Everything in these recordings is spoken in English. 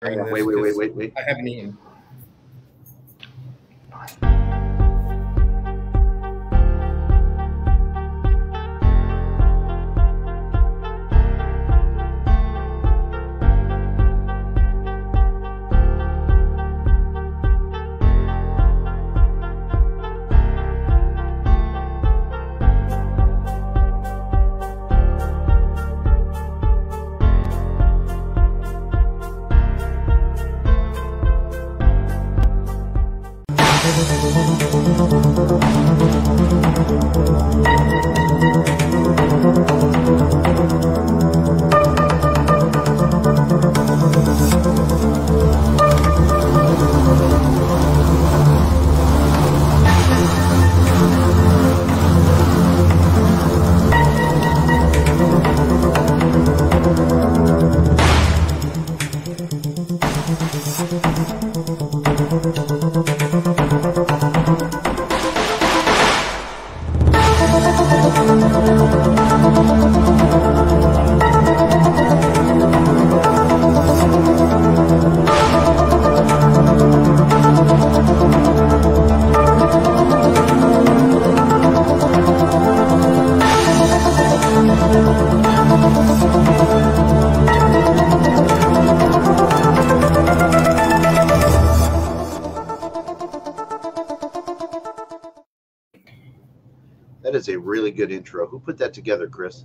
Hang on, wait. I haven't eaten. That is a really good intro. Who put that together, Chris?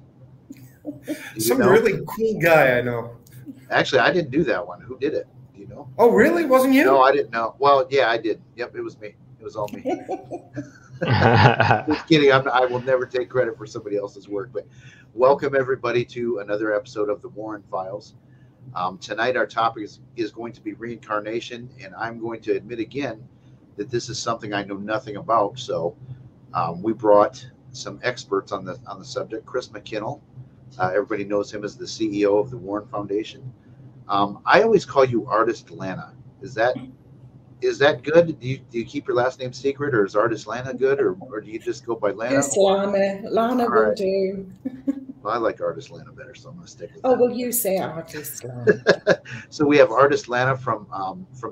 Some really cool guy I know. Actually, I didn't do that one. Who did it? Do you know? Oh, really? Wasn't you? No, I didn't know. Well, yeah, I did. Yep, it was me. It was all me. Just kidding. I will never take credit for somebody else's work. But welcome, everybody, to another episode of the Warren Files. Tonight, our topic is going to be reincarnation, and I'm going to admit again that this is something I know nothing about. So we brought some experts on the subject. Chris McKinnell, everybody knows him as the CEO of the Warren Foundation. I always call you Artist Lana. Is that good? Do you keep your last name secret, or is Artist Lana good, or do you just go by Lana? Yes, Lana. Lana All will right. do. Well, I like Artist Lana better, so I'm going to stick with Oh, that. well, you say Artist Lana. So we have Artist Lana from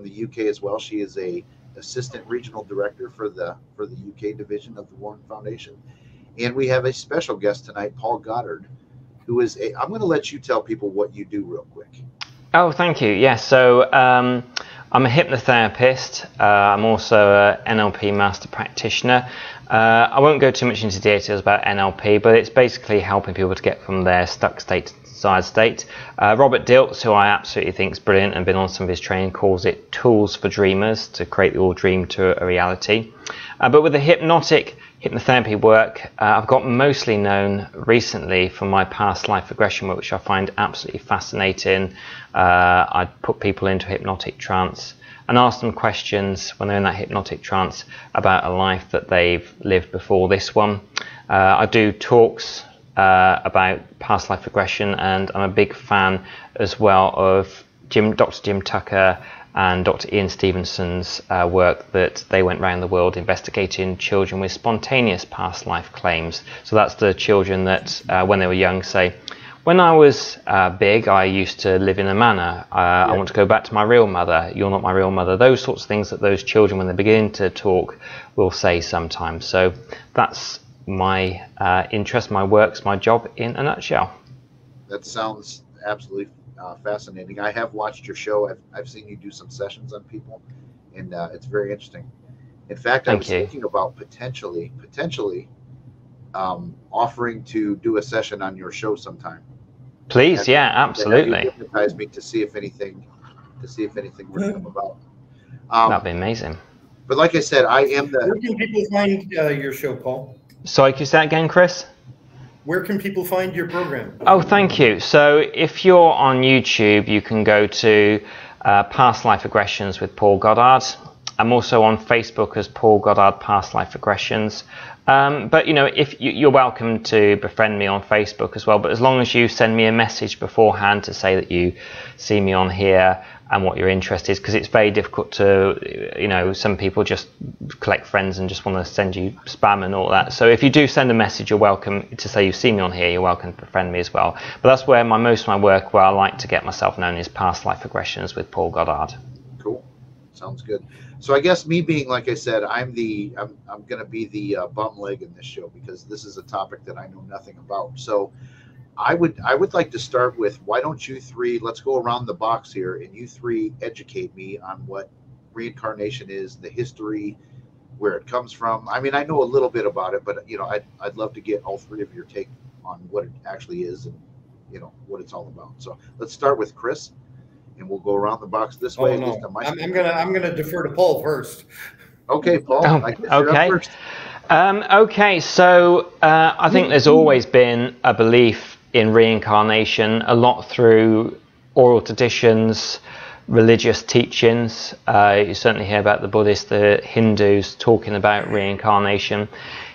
the UK as well. She is a assistant regional director for the UK division of the Warren Foundation, and we have a special guest tonight, Paul Goddard, who is I'm going to let you tell people what you do real quick. Oh, thank you. Yes, so I'm a hypnotherapist. I'm also an NLP master practitioner. I won't go too much into details about NLP, but it's basically helping people to get from their stuck state to desired state. Robert Dilts, who I absolutely think is brilliant and been on some of his training, calls it tools for dreamers to create your dream to a reality. But with the hypnotherapy work, I've got mostly known recently from my past life regression work, which I find absolutely fascinating. I put people into hypnotic trance and ask them questions when they're in that hypnotic trance about a life that they've lived before this one. I do talks about past life regression, and I'm a big fan as well of Dr. Jim Tucker and Dr. Ian Stevenson's work that they went around the world investigating children with spontaneous past life claims. So that's the children that when they were young say, when I was big, I used to live in a manor. I want to go back to my real mother. You're not my real mother. Those sorts of things that those children, when they begin to talk, will say sometimes. So that's my interest, my works, my job in a nutshell. That sounds absolutely fascinating. I have watched your show. I've seen you do some sessions on people, and it's very interesting. In fact, I was thinking about potentially offering to do a session on your show sometime. Please, yeah, absolutely. You hypnotize me to see if anything would come about. That'd be amazing. But like I said, I am the. Where can people find your show, Paul? Sorry, can you say that again, Chris? Where can people find your program? Oh, thank you. So if you're on YouTube, you can go to Past Life Regressions with Paul Goddard. I'm also on Facebook as Paul Goddard Past Life Regressions. But, you know, if you're welcome to befriend me on Facebook as well. But as long as you send me a message beforehand to say that you see me on here, and what your interest is, because it's very difficult to, you know, some people just collect friends and just want to send you spam and all that. So if you do send a message, you're welcome to say you've seen me on here, you're welcome to friend me as well. But that's where most of my work, where I like to get myself known, is Past Life Regressions with Paul Goddard. Cool. Sounds good. So I guess me being, like I said, I'm going to be the bum leg in this show, because this is a topic that I know nothing about. So I would like to start with, why don't you three, let's go around the box here, and you three educate me on what reincarnation is, the history, where it comes from. I mean, I know a little bit about it, but, you know, I'd love to get all three of your take on what it actually is and, you know, what it's all about. So let's start with Chris, and we'll go around the box this way. No. I'm gonna defer to Paul first. Okay, Paul. Oh, I guess you're up first. Okay, so I think there's always been a belief in reincarnation, a lot through oral traditions, religious teachings. You certainly hear about the Buddhists, the Hindus talking about reincarnation.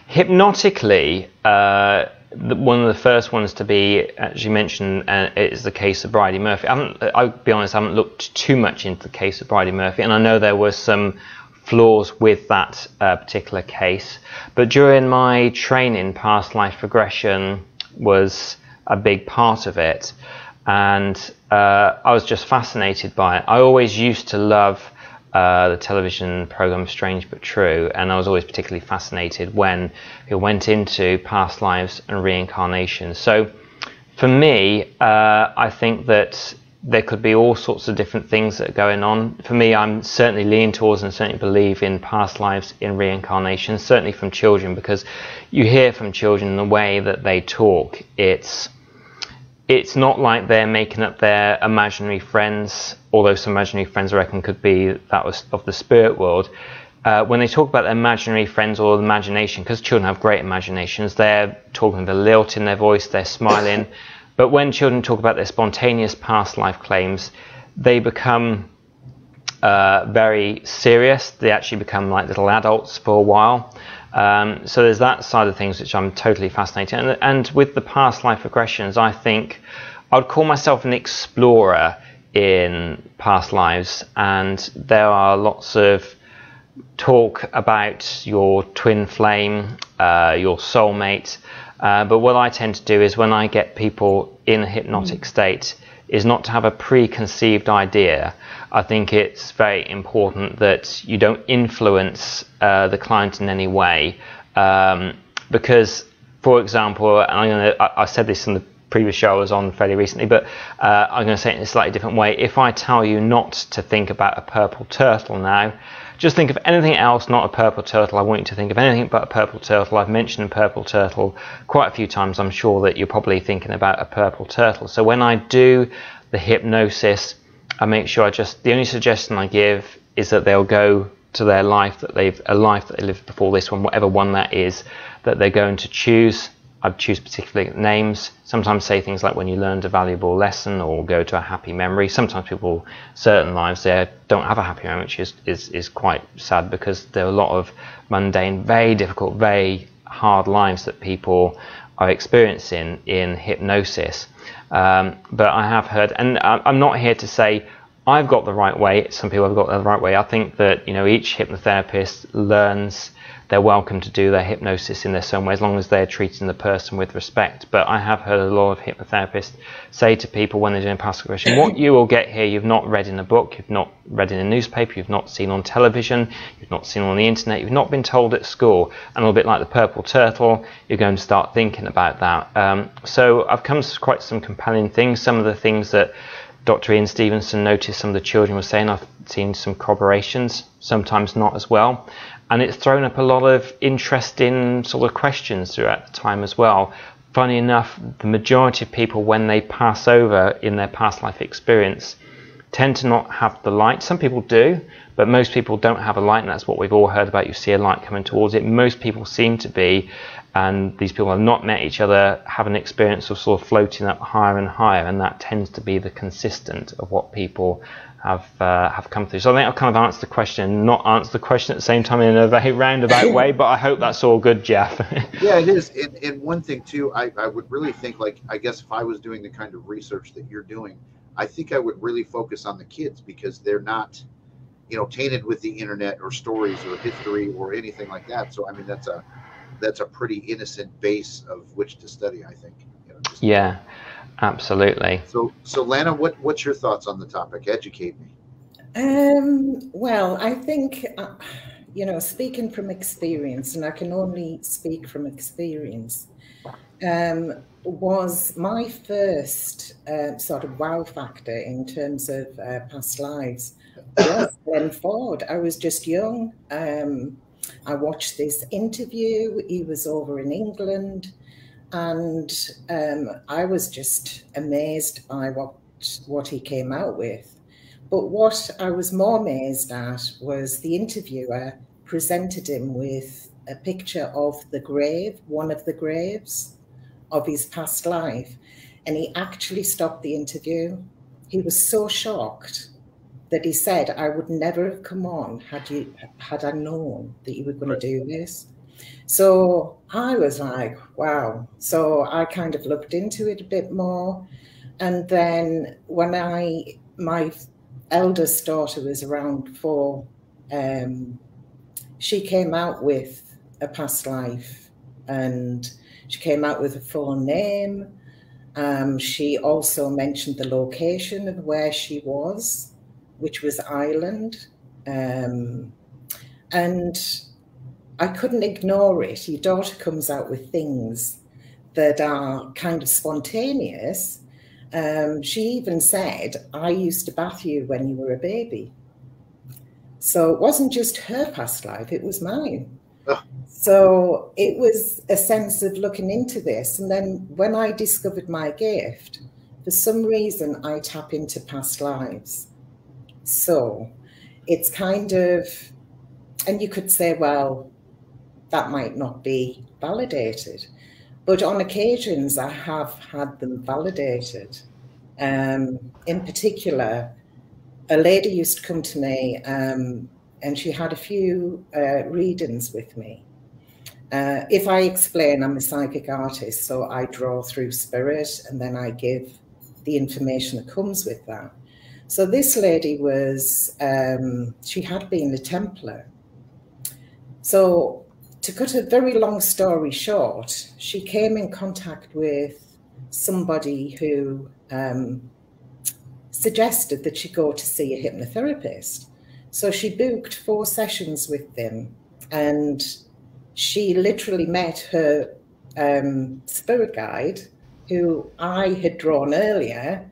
Hypnotically, one of the first ones to be actually mentioned is the case of Bridie Murphy. I'll be honest, I haven't looked too much into the case of Bridie Murphy, and I know there were some flaws with that particular case. But during my training, past life regression was a big part of it, and I was just fascinated by it. I always used to love the television program Strange But True, and I was always particularly fascinated when it went into past lives and reincarnation. So for me, I think that there could be all sorts of different things that are going on. For me, I'm certainly leaning towards and certainly believe in past lives, in reincarnation, certainly from children, because you hear from children the way that they talk. It's not like they're making up their imaginary friends, although some imaginary friends I reckon could be that was of the spirit world. When they talk about their imaginary friends or imagination, because children have great imaginations, they're talking with a lilt in their voice, they're smiling. But when children talk about their spontaneous past life claims, they become very serious. They actually become like little adults for a while. So there's that side of things which I'm totally fascinated. And with the past life regressions, I think I'd call myself an explorer in past lives. And there are lots of talk about your twin flame, your soulmate. But what I tend to do is, when I get people in a hypnotic state, is not to have a preconceived idea. I think it's very important that you don't influence the client in any way, because, for example, I said this in the previous show I was on fairly recently, but I'm going to say it in a slightly different way. If I tell you not to think about a purple turtle now, just think of anything else, not a purple turtle. I want you to think of anything but a purple turtle. I've mentioned a purple turtle quite a few times. I'm sure that you're probably thinking about a purple turtle. So when I do the hypnosis, I make sure the only suggestion I give is that they'll go to their life that they lived before this one, whatever one that is, that they're going to choose. I'd choose particular names, sometimes say things like when you learned a valuable lesson, or go to a happy memory. Sometimes people, certain lives there, don't have a happy memory, which is quite sad, because there are a lot of mundane, very difficult, very hard lives that people are experiencing in hypnosis. But I have heard, and I'm not here to say I've got the right way. Some people have got the right way. I think that, you know, each hypnotherapist learns. They're welcome to do their hypnosis in their own way, as long as they're treating the person with respect. But I have heard a lot of hypnotherapists say to people when they're doing past regression, what you will get here, you've not read in a book, you've not read in a newspaper, you've not seen on television, you've not seen on the internet, you've not been told at school. And a little bit like the purple turtle, you're going to start thinking about that. So I've come to quite some compelling things. Some of the things that Dr. Ian Stevenson noticed some of the children were saying, I've seen some corroborations, sometimes not as well. And it's thrown up a lot of interesting sort of questions throughout the time as well. Funny enough, the majority of people, when they pass over in their past life experience, tend to not have the light. Some people do, but most people don't have a light, and that's what we've all heard about. You see a light coming towards it. Most people seem to be, and these people have not met each other, have an experience of sort of floating up higher and higher, and that tends to be the consistent of what people have come through. So I think I've kind of answered the question, not answered the question at the same time in a very roundabout way, but I hope that's all good, Jeff. Yeah, it is. And one thing too, I would really think, like, I guess if I was doing the kind of research that you're doing, I think I would really focus on the kids because they're not, you know, tainted with the internet or stories or history or anything like that. So I mean, that's a pretty innocent base of which to study, I think. You know, yeah, absolutely. So Lana, what's your thoughts on the topic? Educate me. Well, I think, you know, speaking from experience, and I can only speak from experience, was my first sort of wow factor in terms of past lives was Glenn Ford. I was just young. I watched this interview. He was over in England, and I was just amazed by what he came out with. But what I was more amazed at was the interviewer presented him with a picture of the grave, one of the graves of his past life. And he actually stopped the interview. He was so shocked that he said, I would never have come on had I known that you were going to do this. So I was like, wow. So I kind of looked into it a bit more. And then when my eldest daughter was around 4, she came out with a past life, and she came out with a full name. She also mentioned the location of where she was, which was Ireland. And I couldn't ignore it. Your daughter comes out with things that are kind of spontaneous. She even said, I used to bath you when you were a baby. So it wasn't just her past life, it was mine. Oh. So it was a sense of looking into this. And then when I discovered my gift, for some reason, I tap into past lives. So it's kind of, and you could say, well, that might not be validated. But on occasions, I have had them validated. In particular, a lady used to come to me, and she had a few readings with me. If I explain, I'm a psychic artist, so I draw through spirit, and then I give the information that comes with that. So this lady was, she had been a Templar. So to cut a very long story short, she came in contact with somebody who suggested that she go to see a hypnotherapist. So she booked 4 sessions with them, and she literally met her spirit guide, who I had drawn earlier,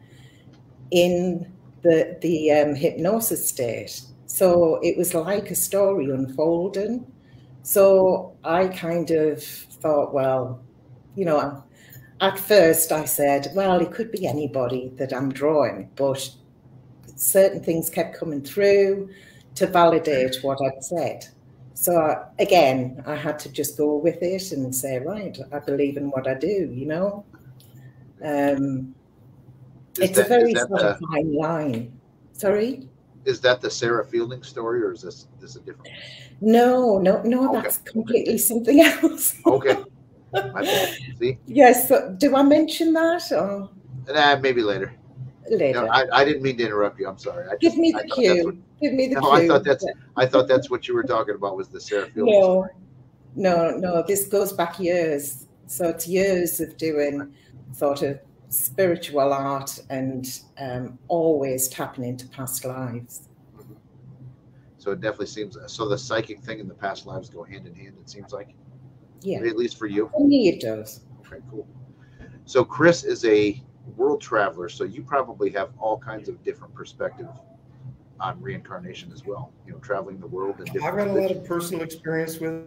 in the hypnosis state. So it was like a story unfolding. So I kind of thought, well, you know, at first I said, well, it could be anybody that I'm drawing, but certain things kept coming through to validate what I'd said. So again, I had to just go with it and say, right, I believe in what I do, you know. It's a very sort of fine line. Sorry? Is that the Sarah Fielding story, or is this a different one? No, Okay. That's completely something else. Okay. My bad. See? Yes. So do I mention that? Or? Maybe later. Later. No, I didn't mean to interrupt you. I'm sorry. Give me the cue. Give me the cue. I thought that's what you were talking about, was the Sarah Fielding story. No. This goes back years. So it's years of doing sort of spiritual art and always tapping into past lives. Mm-hmm. So it definitely seems, so the psychic thing and the past lives go hand in hand, it seems like. Yeah. At least for you. For me, it does. Okay, cool. So Chris is a world traveler, so you probably have all kinds of different perspective on reincarnation as well. You know, traveling the world and different. I've got a lot of personal experience with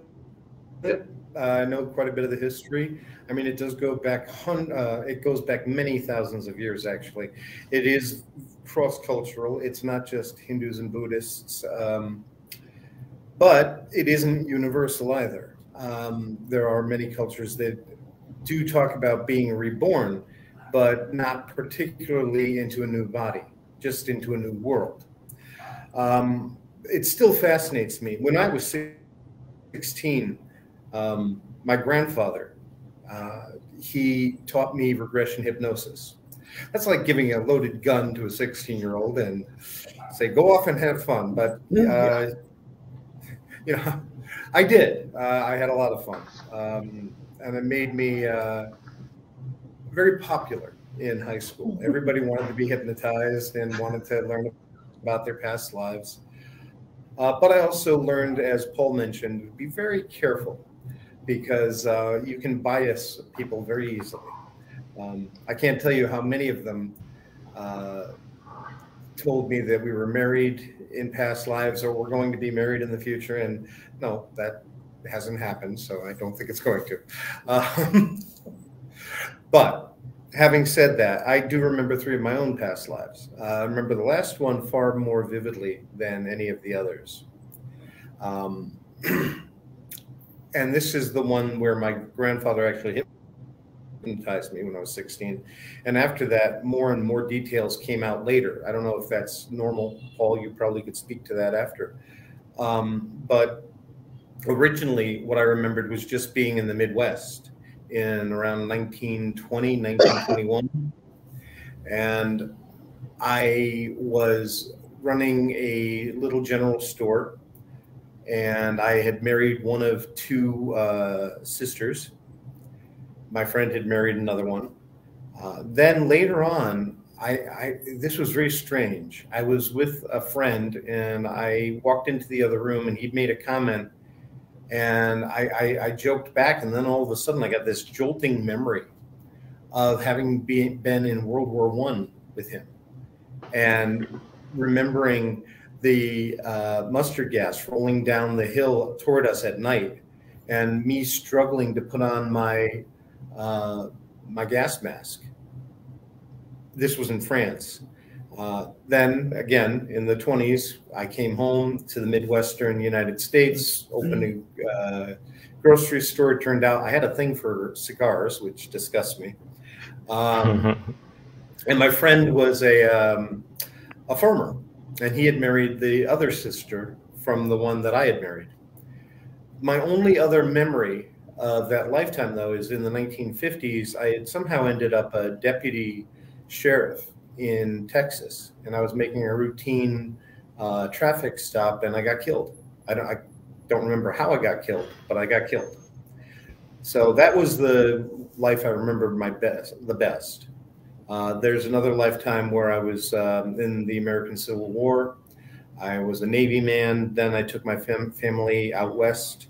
it. I know quite a bit of the history. I mean, it does go back. It goes back many thousands of years. Actually, it is cross-cultural. It's not just Hindus and Buddhists, but it isn't universal either. There are many cultures that do talk about being reborn, but not particularly into a new body, just into a new world. It still fascinates me. When I was 16, my grandfather, he taught me regression hypnosis. That's like giving a loaded gun to a 16-year-old and say, go off and have fun. But, I did. I had a lot of fun. And it made me very popular in high school. Everybody wanted to be hypnotized and wanted to learn about their past lives. But I also learned, as Paul mentioned, to be very careful because you can bias people very easily. I can't tell you how many of them told me that we were married in past lives or we're going to be married in the future. And no, that hasn't happened, so I don't think it's going to. But having said that, I do remember 3 of my own past lives. I remember the last one far more vividly than any of the others. And this is the one where my grandfather actually hypnotized me when I was 16. And after that, more and more details came out later. I don't know if that's normal. Paul, you probably could speak to that after. But originally, what I remembered was just being in the Midwest in around 1920, 1921. And I was running a little general store, and I had married one of 2 sisters. My friend had married another one. Then later on, this was very strange. I was with a friend, and I walked into the other room, and he'd made a comment, and I joked back, and then all of a sudden I got this jolting memory of having been in World War I with him and remembering the mustard gas rolling down the hill toward us at night and me struggling to put on my gas mask. This was in France. Then again, in the 20s, I came home to the Midwestern United States, opened a grocery store. It turned out I had a thing for cigars, which disgusts me. And my friend was a farmer, and he had married the other sister from the one that I had married. My only other memory of that lifetime, though, is in the 1950s, I had somehow ended up a deputy sheriff in Texas, and I was making a routine traffic stop, and I got killed. I don't remember how I got killed, but I got killed. So that was the life I remember the best. There's another lifetime where I was in the American Civil War. I was a Navy man. Then I took my family out west,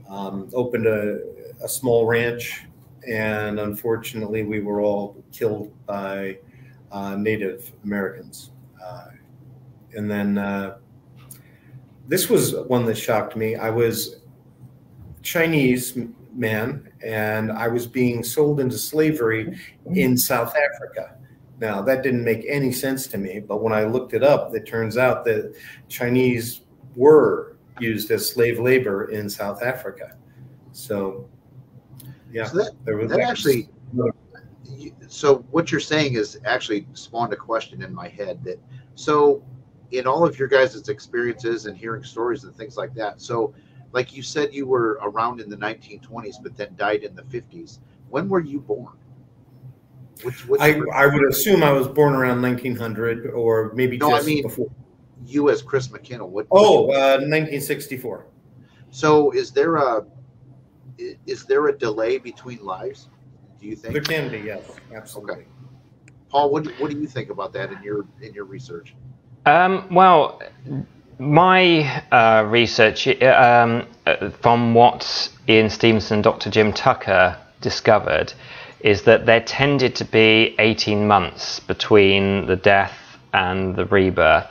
opened a small ranch, and unfortunately we were all killed by Native Americans. And then this was one that shocked me. I was Chinese man, and I was being sold into slavery in South Africa. Now, that didn't make any sense to me, but when I looked it up, it turns out that Chinese were used as slave labor in South Africa. So, yeah. So that actually, so what you're saying is actually spawned a question in my head that, so in all of your guys' experiences and hearing stories and things like that, so like you said, you were around in the 1920s, but then died in the 50s. When were you born? I would assume I was born around 1900 or maybe before. You as Chris McKinnell. 1964. So is there a delay between lives? Do you think? There can be, yes, absolutely. Okay. Paul, what do you think about that in your research? Well, my research from what Ian Stevenson and Dr. Jim Tucker discovered is that there tended to be 18 months between the death and the rebirth.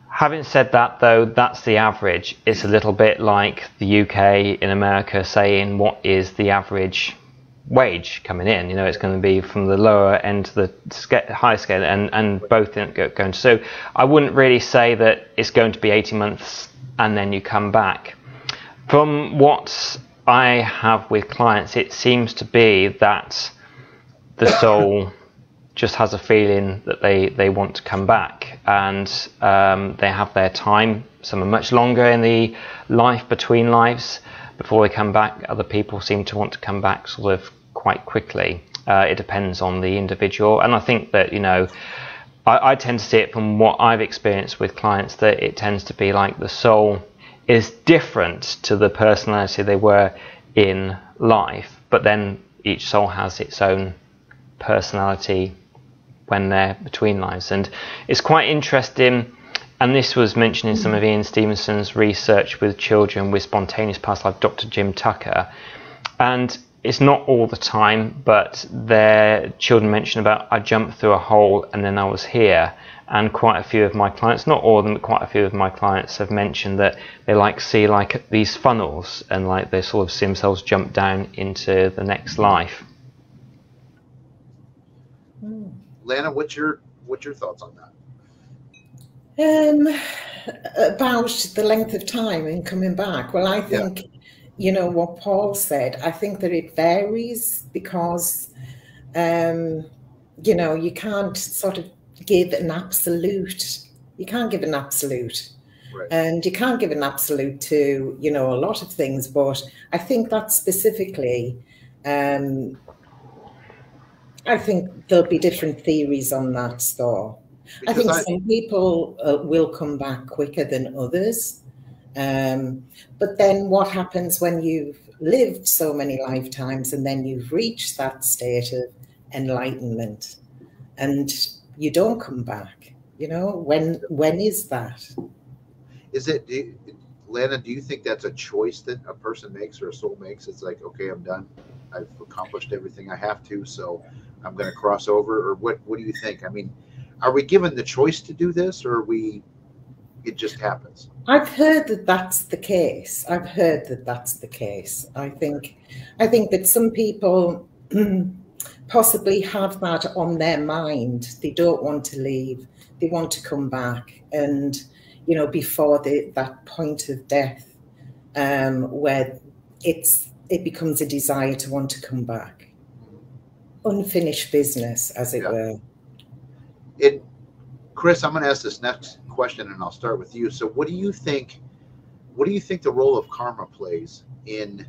Having said that, though, that's the average. It's a little bit like the UK in America saying what is the average wage coming in. You know, it's going to be from the lower end to the high scale, and both going. So I wouldn't really say that it's going to be 18 months and then you come back. From what I have with clients, it seems to be that the soul just has a feeling that they want to come back, and they have their time. Some are much longer in the life between lives before they come back. Other people seem to want to come back sort of quite quickly. It depends on the individual, and I think that, you know, I tend to see it from what I've experienced with clients, that it tends to be like the soul is different to the personality they were in life, but then each soul has its own personality when they're between lives. And it's quite interesting, and this was mentioned in some of Ian Stevenson's research with children with spontaneous past life, Dr. Jim Tucker, and it's not all the time, but their children mention about, I jumped through a hole and then I was here. And quite a few of my clients, not all of them, but quite a few of my clients have mentioned that they like see like these funnels, and like they sort of see themselves jump down into the next life. Lana, what's your thoughts on that? About the length of time in coming back. Well, I think, you know, what Paul said, I think that it varies because, you know, you can't sort of give an absolute. You can't give an absolute. Right. And you can't give an absolute to, you know, a lot of things. But I think that specifically, I think there'll be different theories on that score. I think some people will come back quicker than others. But then what happens when you've lived so many lifetimes and then you've reached that state of enlightenment and you don't come back? You know, when is that? Is it, Lana, do you think that's a choice that a person makes or a soul makes? It's like, okay, I'm done. I've accomplished everything I have to, so I'm going to cross over. Or what do you think? I mean, are we given the choice to do this, or it just happens? I've heard that that's the case. I think that some people possibly have that on their mind. They don't want to leave. They want to come back. And, you know, before that point of death, where it becomes a desire to want to come back. Unfinished business, as it were. Chris, I'm going to ask this next question, and I'll start with you. So what do you think the role of karma plays in,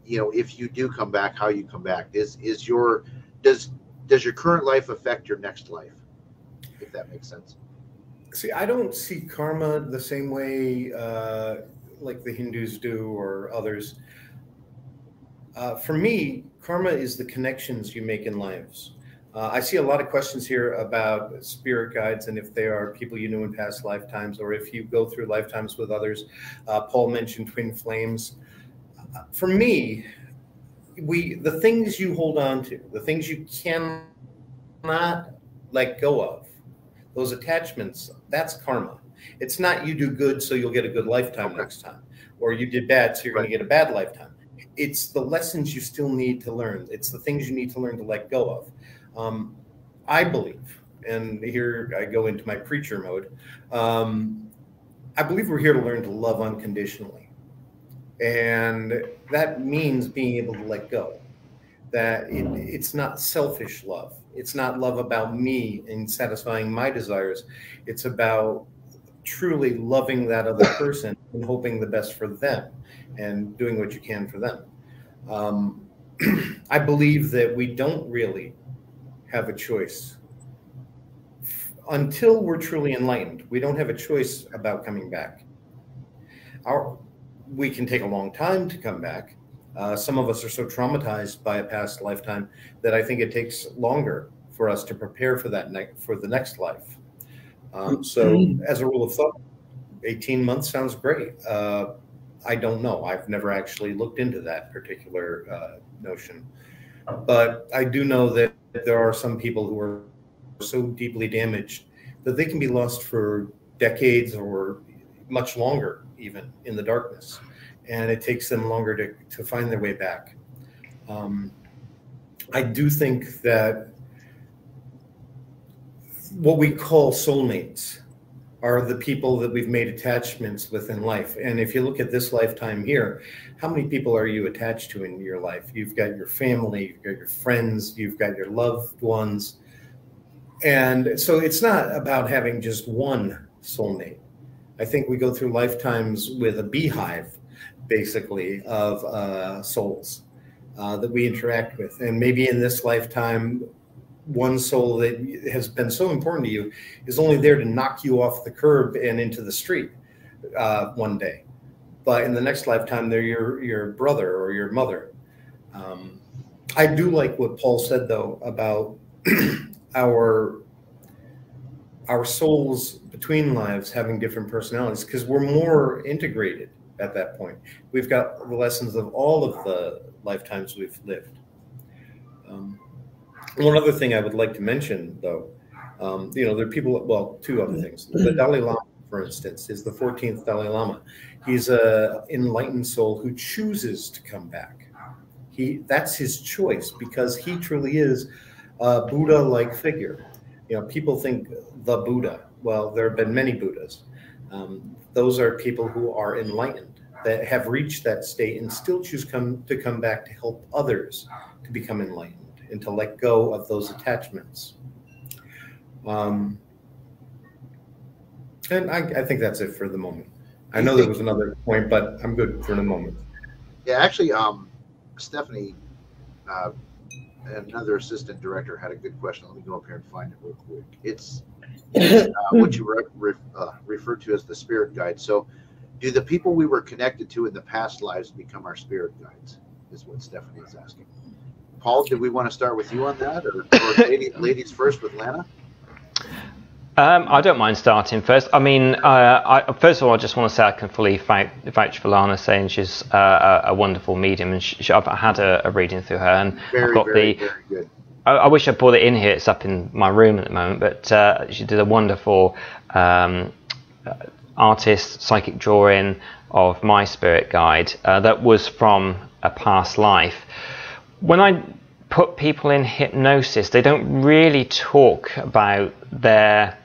you know, if you do come back, how you come back? Does your current life affect your next life, if that makes sense? See, I don't see karma the same way like the Hindus do or others. For me, karma is the connections you make in lives. I see a lot of questions here about spirit guides and if they are people you knew in past lifetimes, or if you go through lifetimes with others. Paul mentioned twin flames. For me, the things you hold on to, the things you cannot let go of, those attachments, that's karma. It's not you do good so you'll get a good lifetime next time, or you did bad so you're going to get a bad lifetime. It's the lessons you still need to learn. It's the things you need to learn to let go of. I believe, and here I go into my preacher mode, I believe we're here to learn to love unconditionally. And that means being able to let go. That it's not selfish love. It's not love about me and satisfying my desires. It's about truly loving that other person and hoping the best for them and doing what you can for them. I believe that we don't really have a choice until we're truly enlightened. We don't have a choice about coming back. We can take a long time to come back. Some of us are so traumatized by a past lifetime that I think it takes longer for us to prepare for that for the next life. So as a rule of thumb, 18 months sounds great. I don't know. I've never actually looked into that particular notion. But I do know that there are some people who are so deeply damaged that they can be lost for decades or much longer, even in the darkness. And it takes them longer to find their way back. I do think that what we call soulmates are the people that we've made attachments with in life. And if you look at this lifetime here, how many people are you attached to in your life? You've got your family, you've got your friends, you've got your loved ones. And so it's not about having just one soulmate. I think we go through lifetimes with a beehive, basically, of souls. that we interact with. And maybe in this lifetime, one soul that has been so important to you is only there to knock you off the curb and into the street one day. But in the next lifetime, they're your brother or your mother. I do like what Paul said, though, about our souls between lives having different personalities, because we're more integrated at that point. We've got the lessons of all of the lifetimes we've lived. One other thing I would like to mention, though, there are people, well, two other things. The Dalai Lama, for instance, is the 14th Dalai Lama. He's an enlightened soul who chooses to come back. That's his choice, because he truly is a Buddha-like figure. People think the Buddha. Well, there have been many Buddhas. Those are people who are enlightened, that have reached that state and still choose to come back to help others to become enlightened and to let go of those attachments. And I think that's it for the moment. I know there was another point, but I'm good for the moment. Yeah, actually, Stephanie, another assistant director, had a good question. Let me go up here and find it real quick. It's what you refer to as the spirit guide. So, do the people we were connected to in the past lives become our spirit guides? Is what Stephanie is asking. Paul, did we want to start with you on that, or ladies first with Lana? I don't mind starting first. I mean, first of all, I just want to say I can fully vouch for Lana, saying she's a wonderful medium, and I've had a reading through her, and very, I've got very good. I wish I brought it in here. It's up in my room at the moment, but she did a wonderful artist psychic drawing of my spirit guide that was from a past life. When I put people in hypnosis, they don't really talk about their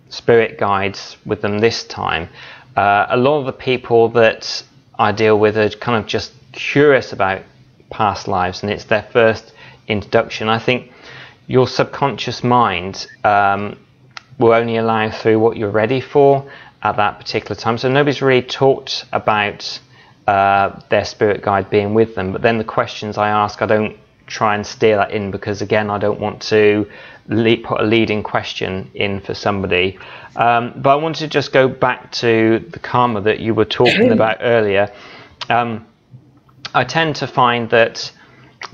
spirit guides with them this time. A lot of the people that I deal with are kind of just curious about past lives, and it's their first introduction. I think your subconscious mind will only allow through what you're ready for at that particular time. So nobody's really talked about their spirit guide being with them, but then the questions I ask, I don't try and steer that in, because again, I don't want to put a leading question in for somebody. But I wanted to just go back to the karma that you were talking about earlier. I tend to find that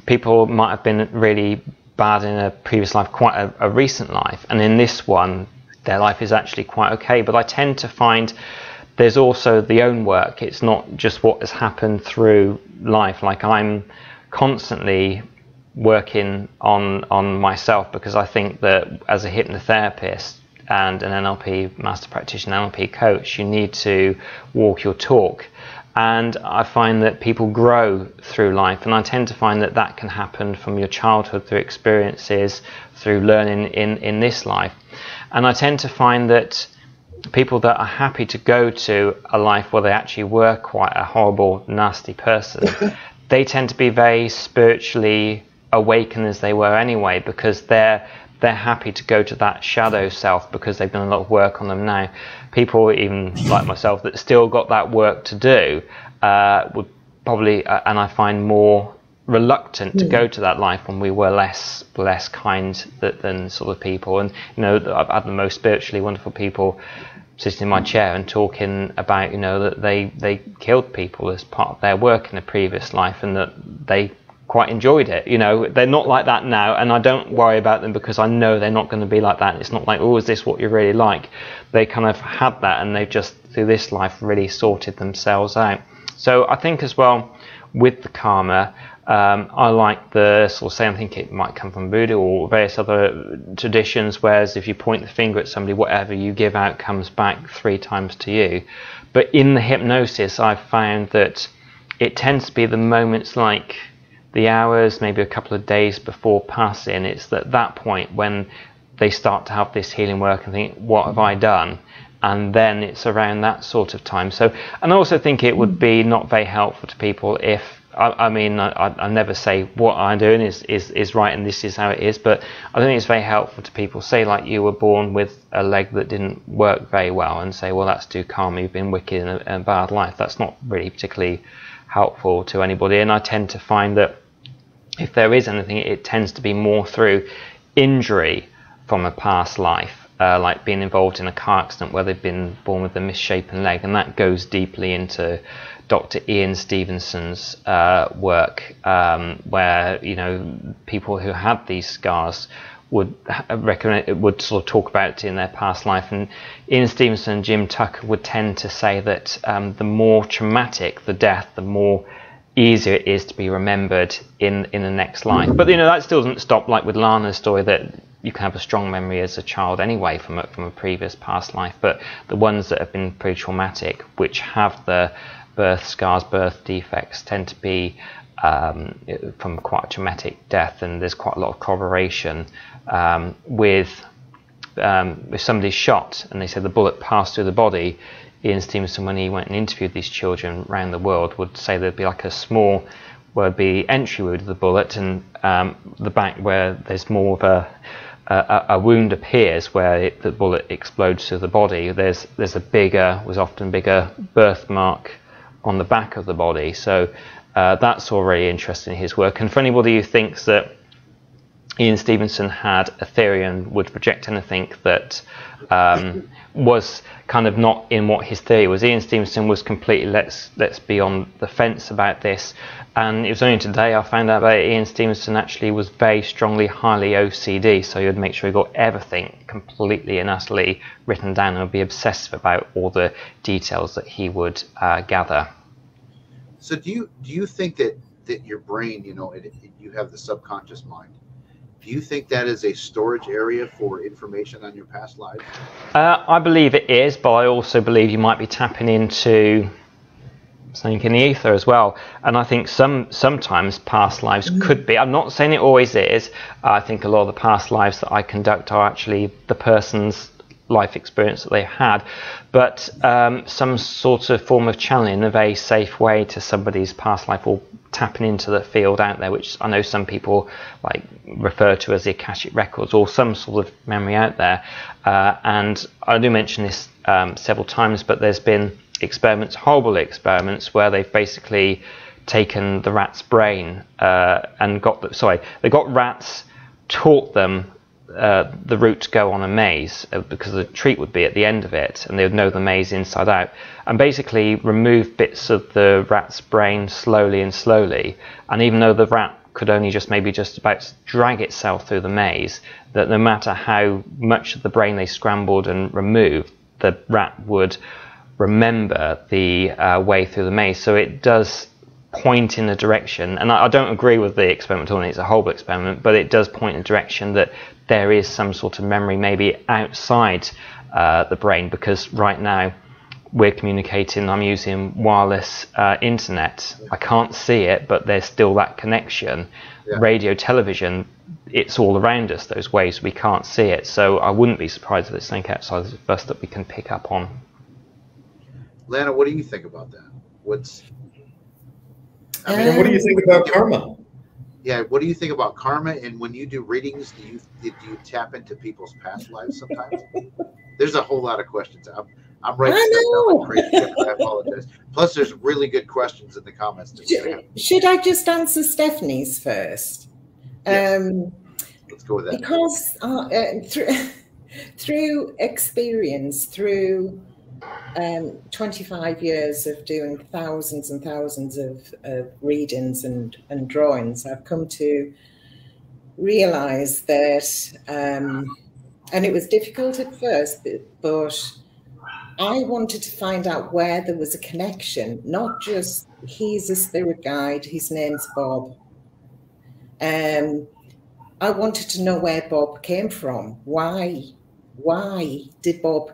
people might have been really bad in a previous life, quite a recent life, and in this one their life is actually quite okay. But I tend to find there's also the own work. It's not just what has happened through life. Like, I'm constantly working on myself, because I think that as a hypnotherapist and an NLP master practitioner, NLP coach, you need to walk your talk. And I find that people grow through life, and I tend to find that that can happen from your childhood, through experiences, through learning in this life. And I tend to find that people that are happy to go to a life where they actually were quite a horrible, nasty person, they tend to be very spiritually awakened as they were anyway, because they're happy to go to that shadow self, because they've done a lot of work on them now. People, even like myself, that still got that work to do, would probably, and I find, more reluctant to go to that life when we were less kind than sort of people. And I've had the most spiritually wonderful people sitting in my chair and talking about that they killed people as part of their work in a previous life, and that they quite enjoyed it. They're not like that now, and I don't worry about them, because I know they're not going to be like that. It's not like, oh, is this what you really like? They kind of had that, and they've just through this life really sorted themselves out. So I think as well with the karma, I like the sort of saying, I think it might come from Buddha or various other traditions, whereas if you point the finger at somebody, whatever you give out comes back 3 times to you. But in the hypnosis, I've found that it tends to be the moments, like the hours, maybe a couple of days before passing. It's at that point when they start to have this healing work and think, what have I done? And then it's around that sort of time. So, and I also think it would be not very helpful to people if, I never say what I'm doing is right and this is how it is, but I don't think it's very helpful to people. Say, like, you were born with a leg that didn't work very well, and say, well, that's due karma, you've been wicked in a bad life. That's not really particularly helpful to anybody. And I tend to find that if there is anything, it tends to be more through injury from a past life, like being involved in a car accident where they've been born with a misshapen leg, and that goes deeply into Dr. Ian Stevenson's work, where, you know, people who had these scars would sort of talk about it in their past life. And Ian Stevenson and Jim Tucker would tend to say that the more traumatic the death, the more easier it is to be remembered in the next life. But, you know, that still doesn't stop, like with Lana's story, that you can have a strong memory as a child anyway from a previous past life. But the ones that have been pretty traumatic, which have the birth scars, birth defects, tend to be from quite a traumatic death. And there's quite a lot of corroboration with somebody shot and they said the bullet passed through the body. Ian Stevenson, when he went and interviewed these children around the world, would say there'd be like a small, where it'd be entry wound of the bullet, and the back where there's more of a wound appears where the bullet explodes through the body. There's was often bigger birthmark on the back of the body. So that's all really interesting in his work. And for anybody who thinks that Ian Stevenson had a theory and would reject anything that was kind of not in what his theory was, Ian Stevenson was completely let's be on the fence about this. And it was only today I found out that Ian Stevenson actually was very strongly, highly OCD, so he would make sure he got everything completely and utterly written down and would be obsessive about all the details that he would gather. So do you think that your brain, you know, you have the subconscious mind, do you think that is a storage area for information on your past lives? I believe it is, but I also believe you might be tapping into something in the ether as well. And I think sometimes past lives could be, I'm not saying it always is, I think a lot of the past lives that I conduct are actually the person's life experience that they had, but some sort of form of channeling in a very safe way to somebody's past life, or tapping into the field out there, which I know some people like refer to as the Akashic records, or some sort of memory out there. And I do mention this several times, but there's been experiments, horrible experiments, where they've basically taken the rat's brain and they got rats, taught them the route to go on a maze, because the treat would be at the end of it, and they would know the maze inside out, and basically remove bits of the rat's brain slowly, and even though the rat could only just about drag itself through the maze, that no matter how much of the brain they scrambled and removed, the rat would remember the way through the maze. So it does point in a direction, and I don't agree with the experiment at all, it's a horrible experiment, but it does point in a direction that there is some sort of memory maybe outside the brain, because right now we're communicating, I'm using wireless internet. I can't see it, but there's still that connection. Yeah. Radio, television, it's all around us, those waves, we can't see it. So I wouldn't be surprised if it's something outside of us that we can pick up on. Lana, what do you think about that? What do you think about karma? Yeah, what do you think about karma? And when you do readings, do you tap into people's past lives sometimes? There's a whole lot of questions. I'm writing stuff down like crazy. I apologize. Plus, there's really good questions in the comments. Should I just answer Stephanie's first? Yes. Let's go with that. Because through experience, through 25 years of doing thousands and thousands of readings and drawings, I've come to realize that, and it was difficult at first, but I wanted to find out where there was a connection, not just he's a spirit guide, his name's Bob. I wanted to know where Bob came from. Why did Bob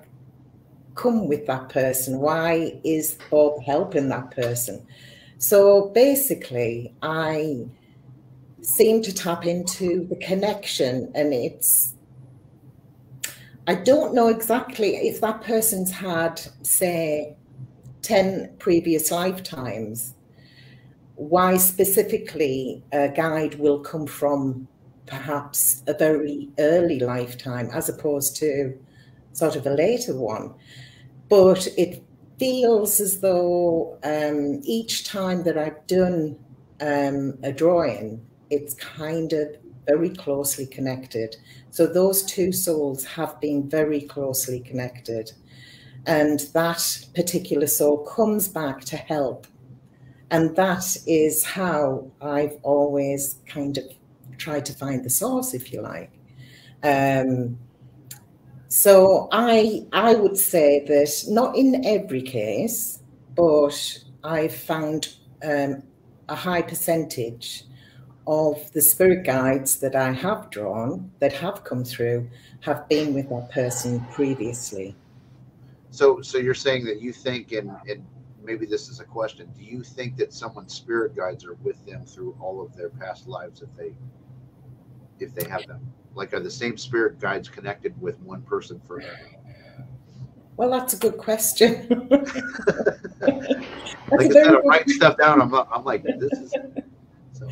come with that person? Why is Bob helping that person? So basically, I seem to tap into the connection, and I don't know exactly if that person's had, say, 10 previous lifetimes, why specifically a guide will come from perhaps a very early lifetime as opposed to sort of a later one. But it feels as though each time that I've done a drawing, it's kind of very closely connected. So those two souls have been very closely connected. And that particular soul comes back to help. And that is how I've always kind of tried to find the source, if you like. So I would say that not in every case, but I've found a high percentage of the spirit guides that I have drawn, that have come through, have been with that person previously. So you're saying that you think, and maybe this is a question, do you think that someone's spirit guides are with them through all of their past lives if they have them? Like, are the same spirit guides connected with one person forever? Well, that's a good question. Like, instead of writing stuff down, I'm like, this is... So.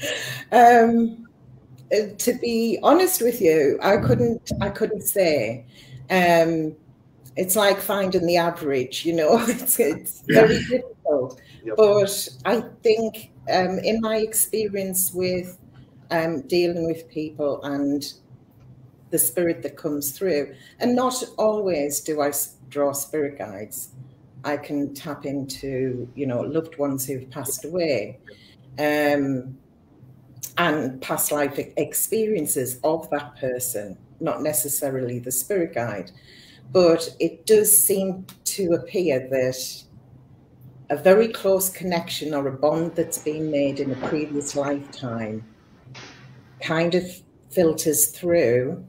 To be honest with you, I couldn't say. It's like finding the average, you know. It's very difficult. Yep. But I think in my experience with dealing with people and the spirit that comes through, and not always do I draw spirit guides. I can tap into, you know, loved ones who've passed away, and past life experiences of that person, not necessarily the spirit guide. But it does seem to appear that a very close connection or a bond that's been made in a previous lifetime kind of filters through.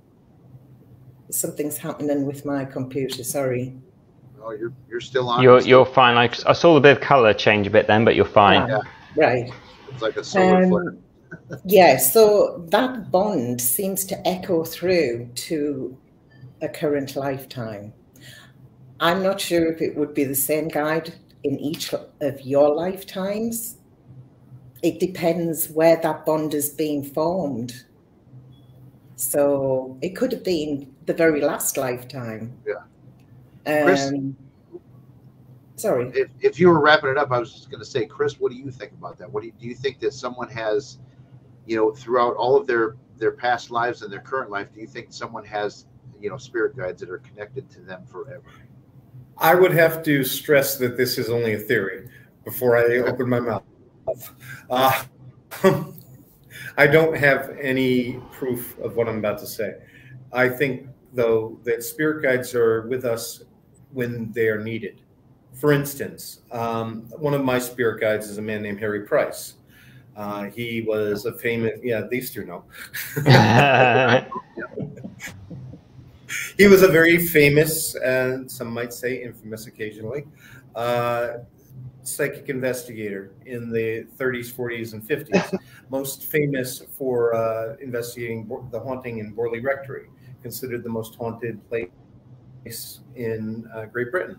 Something's happening with my computer, sorry. Oh, you're still on. You're fine. I saw the bit of colour change a bit then, but you're fine. Yeah, right. It's like a solar flare. Yeah, so that bond seems to echo through to a current lifetime. I'm not sure if it would be the same guide in each of your lifetimes. It depends where that bond is being formed. So it could have been the very last lifetime. Yeah. Chris, sorry. If you were wrapping it up, I was just going to say, Chris, what do you think about that? Do you think that someone has, you know, throughout all of their past lives and their current life, do you think someone has, you know, spirit guides that are connected to them forever? I would have to stress that this is only a theory before I open my mouth. I don't have any proof of what I'm about to say. I think, though, that spirit guides are with us when they are needed. For instance, one of my spirit guides is a man named Harry Price. He was a famous, these two know. He was a very famous, and some might say infamous occasionally, psychic investigator in the 30s, 40s, and 50s. Most famous for investigating the haunting in Borley Rectory, considered the most haunted place in Great Britain.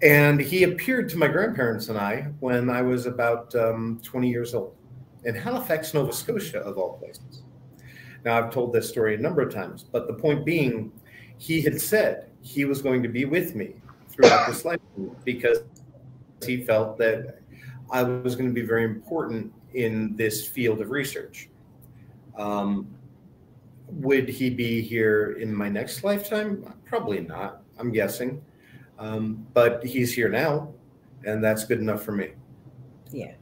And he appeared to my grandparents and I when I was about 20 years old in Halifax, Nova Scotia, of all places. Now, I've told this story a number of times, but the point being, he had said he was going to be with me throughout this life because he felt that I was going to be very important in this field of research. Would he be here in my next lifetime? Probably not, I'm guessing. But he's here now, and that's good enough for me. Yeah.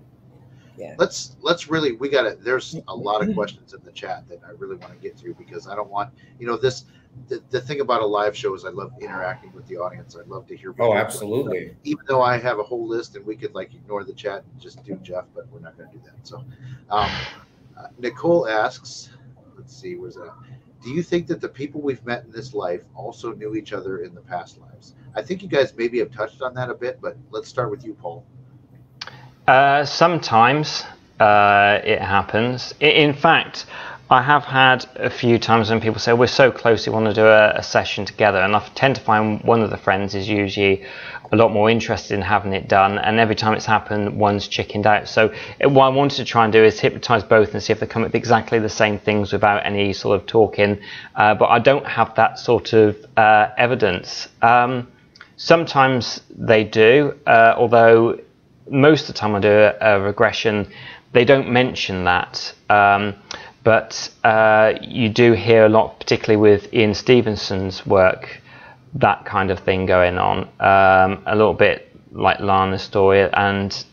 Yeah. Let's really, there's a lot of questions in the chat that I really want to get to, because I don't want, you know, the thing about a live show is I love interacting with the audience. I'd love to hear. Oh, absolutely. Like, even though I have a whole list and we could like ignore the chat and just do Jeff, but we're not going to do that. So Nicole asks, let's see, where's that? Do you think that the people we've met in this life also knew each other in the past lives? I think you guys maybe have touched on that a bit, but let's start with you, Paul. Sometimes it happens. In fact, I have had a few times when people say, we're so close, we want to do a session together. And I tend to find one of the friends is usually a lot more interested in having it done. And every time it's happened, one's chickened out. So what I wanted to try and do is hypnotize both and see if they come up with exactly the same things without any sort of talking. But I don't have that sort of evidence. Sometimes they do, although most of the time I do a regression they don't mention that. But you do hear a lot, particularly with Ian Stevenson's work, that kind of thing going on. A little bit like Lana's story, and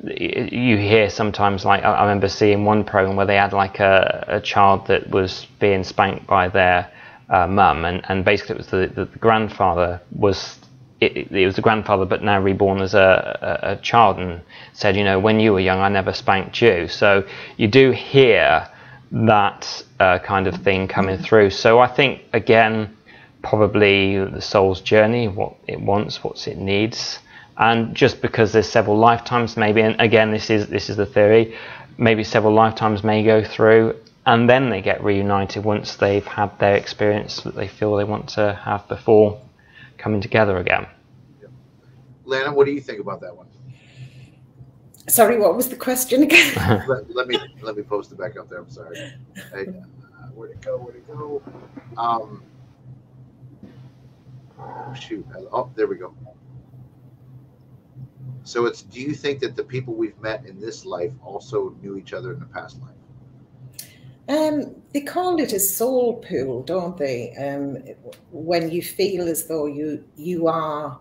you hear sometimes, like I remember seeing one program where they had like a child that was being spanked by their mum, and basically it was the grandfather was. It was the grandfather, but now reborn as a child, and said, you know, when you were young, I never spanked you. So you do hear that kind of thing coming through. So I think, again, probably the soul's journey, what it wants, what it needs, and just because there's several lifetimes, maybe, and again, this is the theory, maybe several lifetimes may go through, and then they get reunited once they've had their experience that they feel they want to have before coming together again. Lana, what do you think about that one? Sorry, what was the question again? let me post it back up there. I'm sorry. Where'd it go? Oh, shoot. Oh, there we go. So it's, do you think that the people we've met in this life also knew each other in the past life? They call it a soul pool, don't they? When you feel as though you are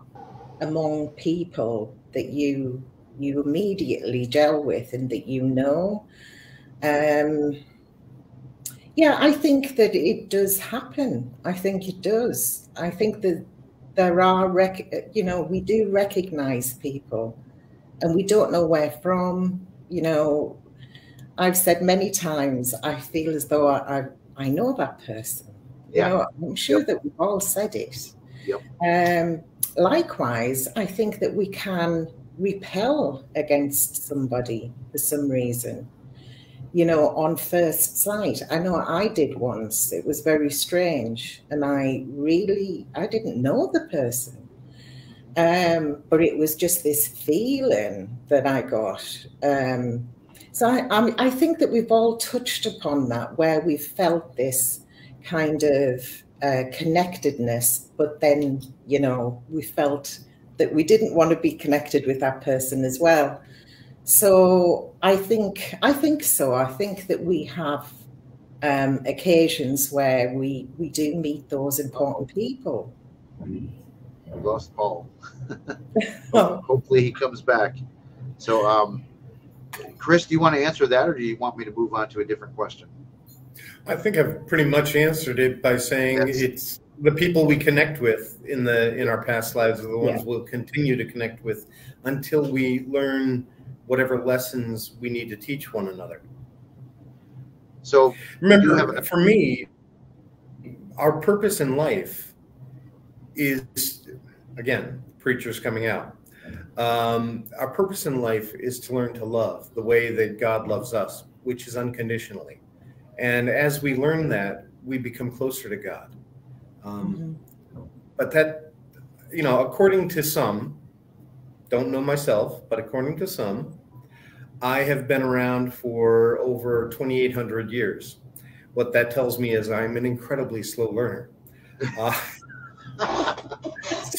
among people that you immediately gel with and that you know. Yeah, I think that it does happen. I think it does. I think that there are, we do recognize people, and we don't know where from. You know, I've said many times, I feel as though I know that person. Yeah. You know, I'm sure that we've all said it. Yep. Likewise, I think that we can repel against somebody for some reason, you know, on first sight. I know I did once. It was very strange, and I didn't know the person, but it was just this feeling that I got. So I think that we've all touched upon that, where we've felt this kind of connectedness, but then, you know, we felt that we didn't want to be connected with that person as well. So I think so. I think that we have occasions where we do meet those important people. We lost Paul. Hopefully he comes back. So, Chris, do you want to answer that, or do you want me to move on to a different question? I think I've pretty much answered it by saying it's the people we connect with in our past lives are the ones we'll continue to connect with until we learn whatever lessons we need to teach one another. So remember, for me, our purpose in life is, again, preachers coming out. Our purpose in life is to learn to love the way that God loves us, which is unconditionally. And as we learn that, we become closer to God. But that, you know, according to some, don't know myself, but according to some, I have been around for over 2,800 years. What that tells me is I'm an incredibly slow learner.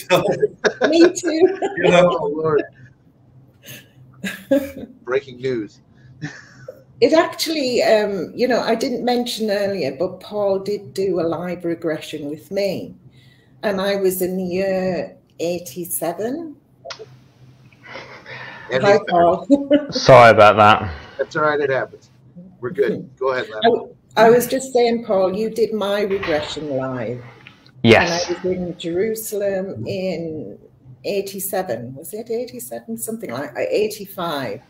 So, me too. You know, oh, Lord. Breaking news. It actually, you know, I didn't mention earlier, but Paul did do a live regression with me. And I was in the year 87. Hi, Paul. Sorry about that. That's all right. It happens. We're good. Go ahead, Lana. I was just saying, Paul, you did my regression live. Yes. And I was in Jerusalem in 87. Was it 87? Something like 85.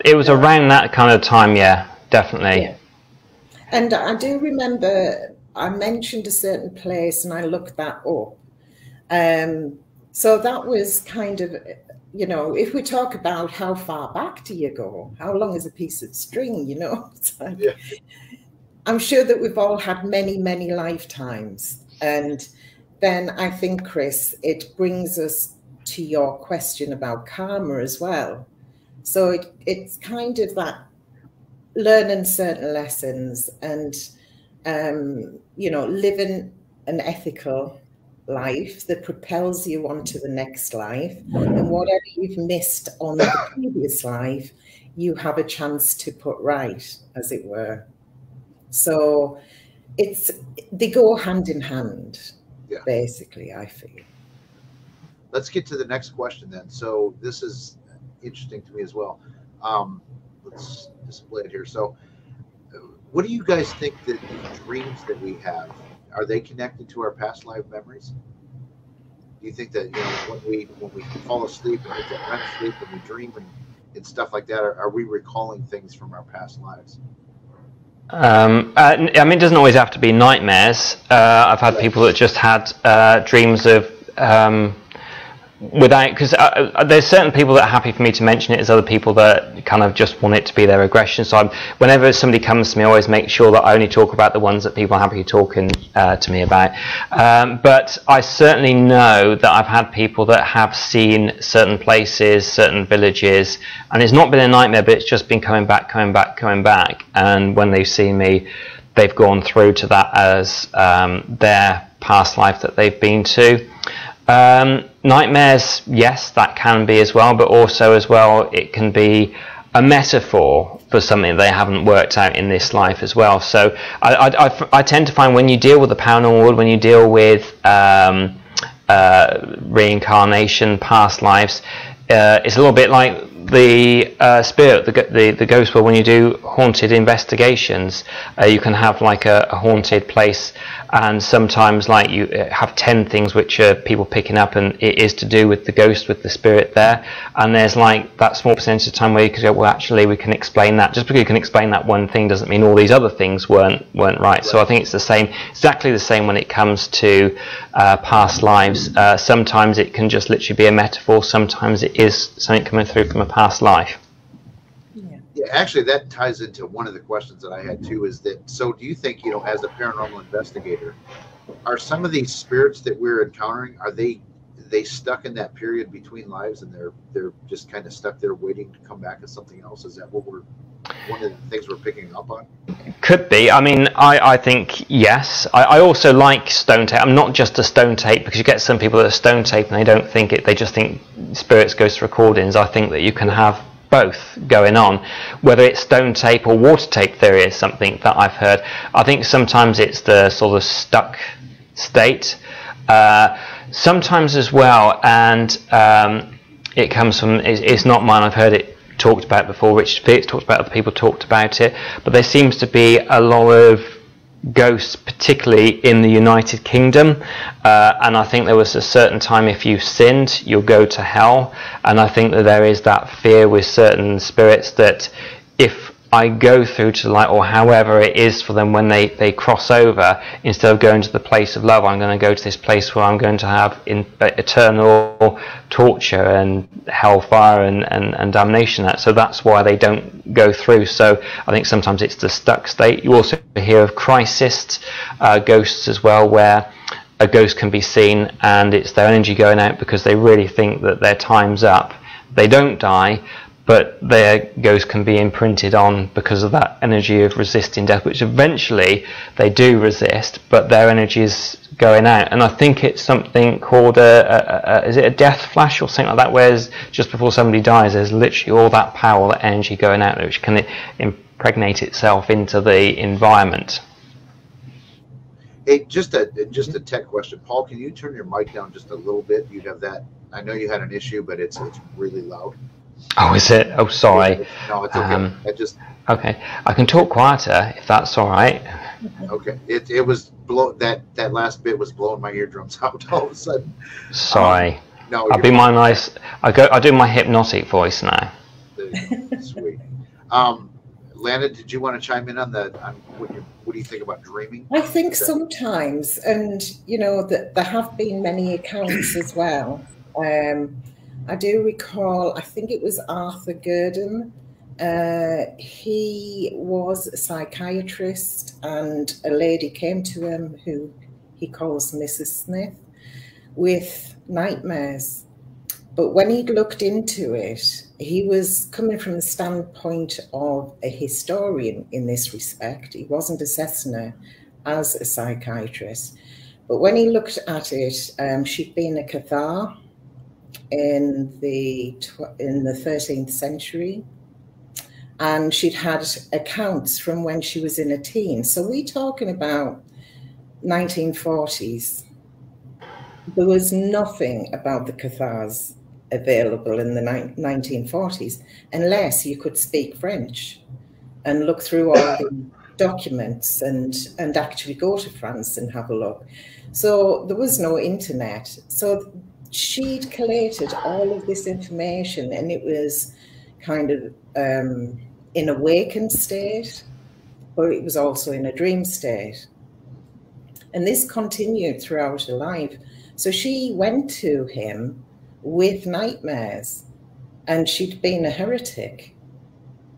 It was around that kind of time, yeah, definitely. Yeah. And I do remember I mentioned a certain place and I looked that up. So that was kind of, you know, if we talk about how far back do you go, how long is a piece of string, you know? It's like, yeah. I'm sure that we've all had many, many lifetimes. And then I think, Chris, it brings us to your question about karma as well. So it's kind of that learning certain lessons and, you know, living an ethical life that propels you onto the next life, and whatever you've missed on the previous life, you have a chance to put right, as it were. So they go hand in hand, basically, I feel. Let's get to the next question then. So this is interesting to me as well. Let's display it here. So what do you guys think that the dreams that we have, are they connected to our past life memories? Do you think that, when we fall asleep and it's that REM sleep and we dream and stuff like that, are we recalling things from our past lives? I mean, it doesn't always have to be nightmares. I've had people that just had dreams of without, because there's certain people that are happy for me to mention it, there's other people that kind of just want it to be their aggression. So whenever somebody comes to me, I always make sure that I only talk about the ones that people are happy talking to me about. But I certainly know that I've had people that have seen certain places, certain villages, and it's not been a nightmare, but it's just been coming back. And when they've seen me, they've gone through to that as their past life that they've been to. Nightmares, yes, that can be as well, but also as well it can be a metaphor for something they haven't worked out in this life as well. So I tend to find when you deal with the paranormal, when you deal with reincarnation, past lives, it's a little bit like the spirit, the ghost world. When you do haunted investigations, you can have like a haunted place, and sometimes like you have 10 things which are people picking up, and it is to do with the ghost, with the spirit there. And there's like that small percentage of time where you can go, well, actually we can explain that. Just because you can explain that one thing doesn't mean all these other things weren't right. So I think it's the same, exactly the same when it comes to past lives. Sometimes it can just literally be a metaphor. Sometimes it is something coming through from a past life. Yeah, actually that ties into one of the questions that I had too, is that, so do you think, as a paranormal investigator, are some of these spirits that we're encountering, are they stuck in that period between lives, and they're just kind of stuck there waiting to come back as something else? Is that what one of the things we're picking up on? Could be. I mean, I think yes. I also like stone tape. I'm not just a stone tape, because you get some people that are stone tape and they don't think it, they just think spirits, ghosts, recordings. I think that you can have both going on. Whether it's stone tape or water tape theory is something that I've heard. I think sometimes it's the sort of stuck state. Sometimes as well, and it comes from, it's not mine, I've heard it talked about before, Richard Fitz talked about it, other people talked about it, but there seems to be a lot of ghosts, particularly in the United Kingdom, and I think there was a certain time, if you sinned, you'll go to hell. And I think that there is that fear with certain spirits that if I go through to the light, or however it is for them when they cross over, instead of going to the place of love, I'm going to go to this place where I'm going to have eternal torture and hellfire and damnation. So that's why they don't go through. So I think sometimes it's the stuck state. You also hear of crisis ghosts as well, where a ghost can be seen and it's their energy going out because they really think that their time's up. They don't die, but their ghost can be imprinted on because of that energy of resisting death, which eventually they do resist, but their energy is going out. And I think it's something called is it a death flash or something like that, where just before somebody dies, there's literally all that power, that energy going out, which can impregnate itself into the environment. Hey, just a tech question, Paul. Can you turn your mic down just a little bit? You have that. I know you had an issue, but it's really loud. Oh, is it? Oh, sorry. No, it's okay. Okay, I can talk quieter if that's all right. Okay, it was that last bit was blowing my eardrums out all of a sudden. Sorry. No, I'll be my nice. I do my hypnotic voice now. Sweet. Lana, did you want to chime in on what do you think about dreaming? I think sometimes, and that there have been many accounts as well. I do recall, I think it was Arthur Gurdon. He was a psychiatrist, and a lady came to him who he calls Mrs. Smith with nightmares. But when he'd looked into it, he was coming from the standpoint of a historian in this respect. He wasn't assessing her as a psychiatrist. But when he looked at it, she'd been a Cathar in the 13th century, and she'd had accounts from when she was in a teen. So we're talking about 1940s. There was nothing about the Cathars available in the 1940s unless you could speak French and look through all the documents and actually go to France and have a look. So there was no internet. So she'd collated all of this information, and it was kind of in a wakened state, but it was also in a dream state. And this continued throughout her life. So she went to him with nightmares, and she'd been a heretic,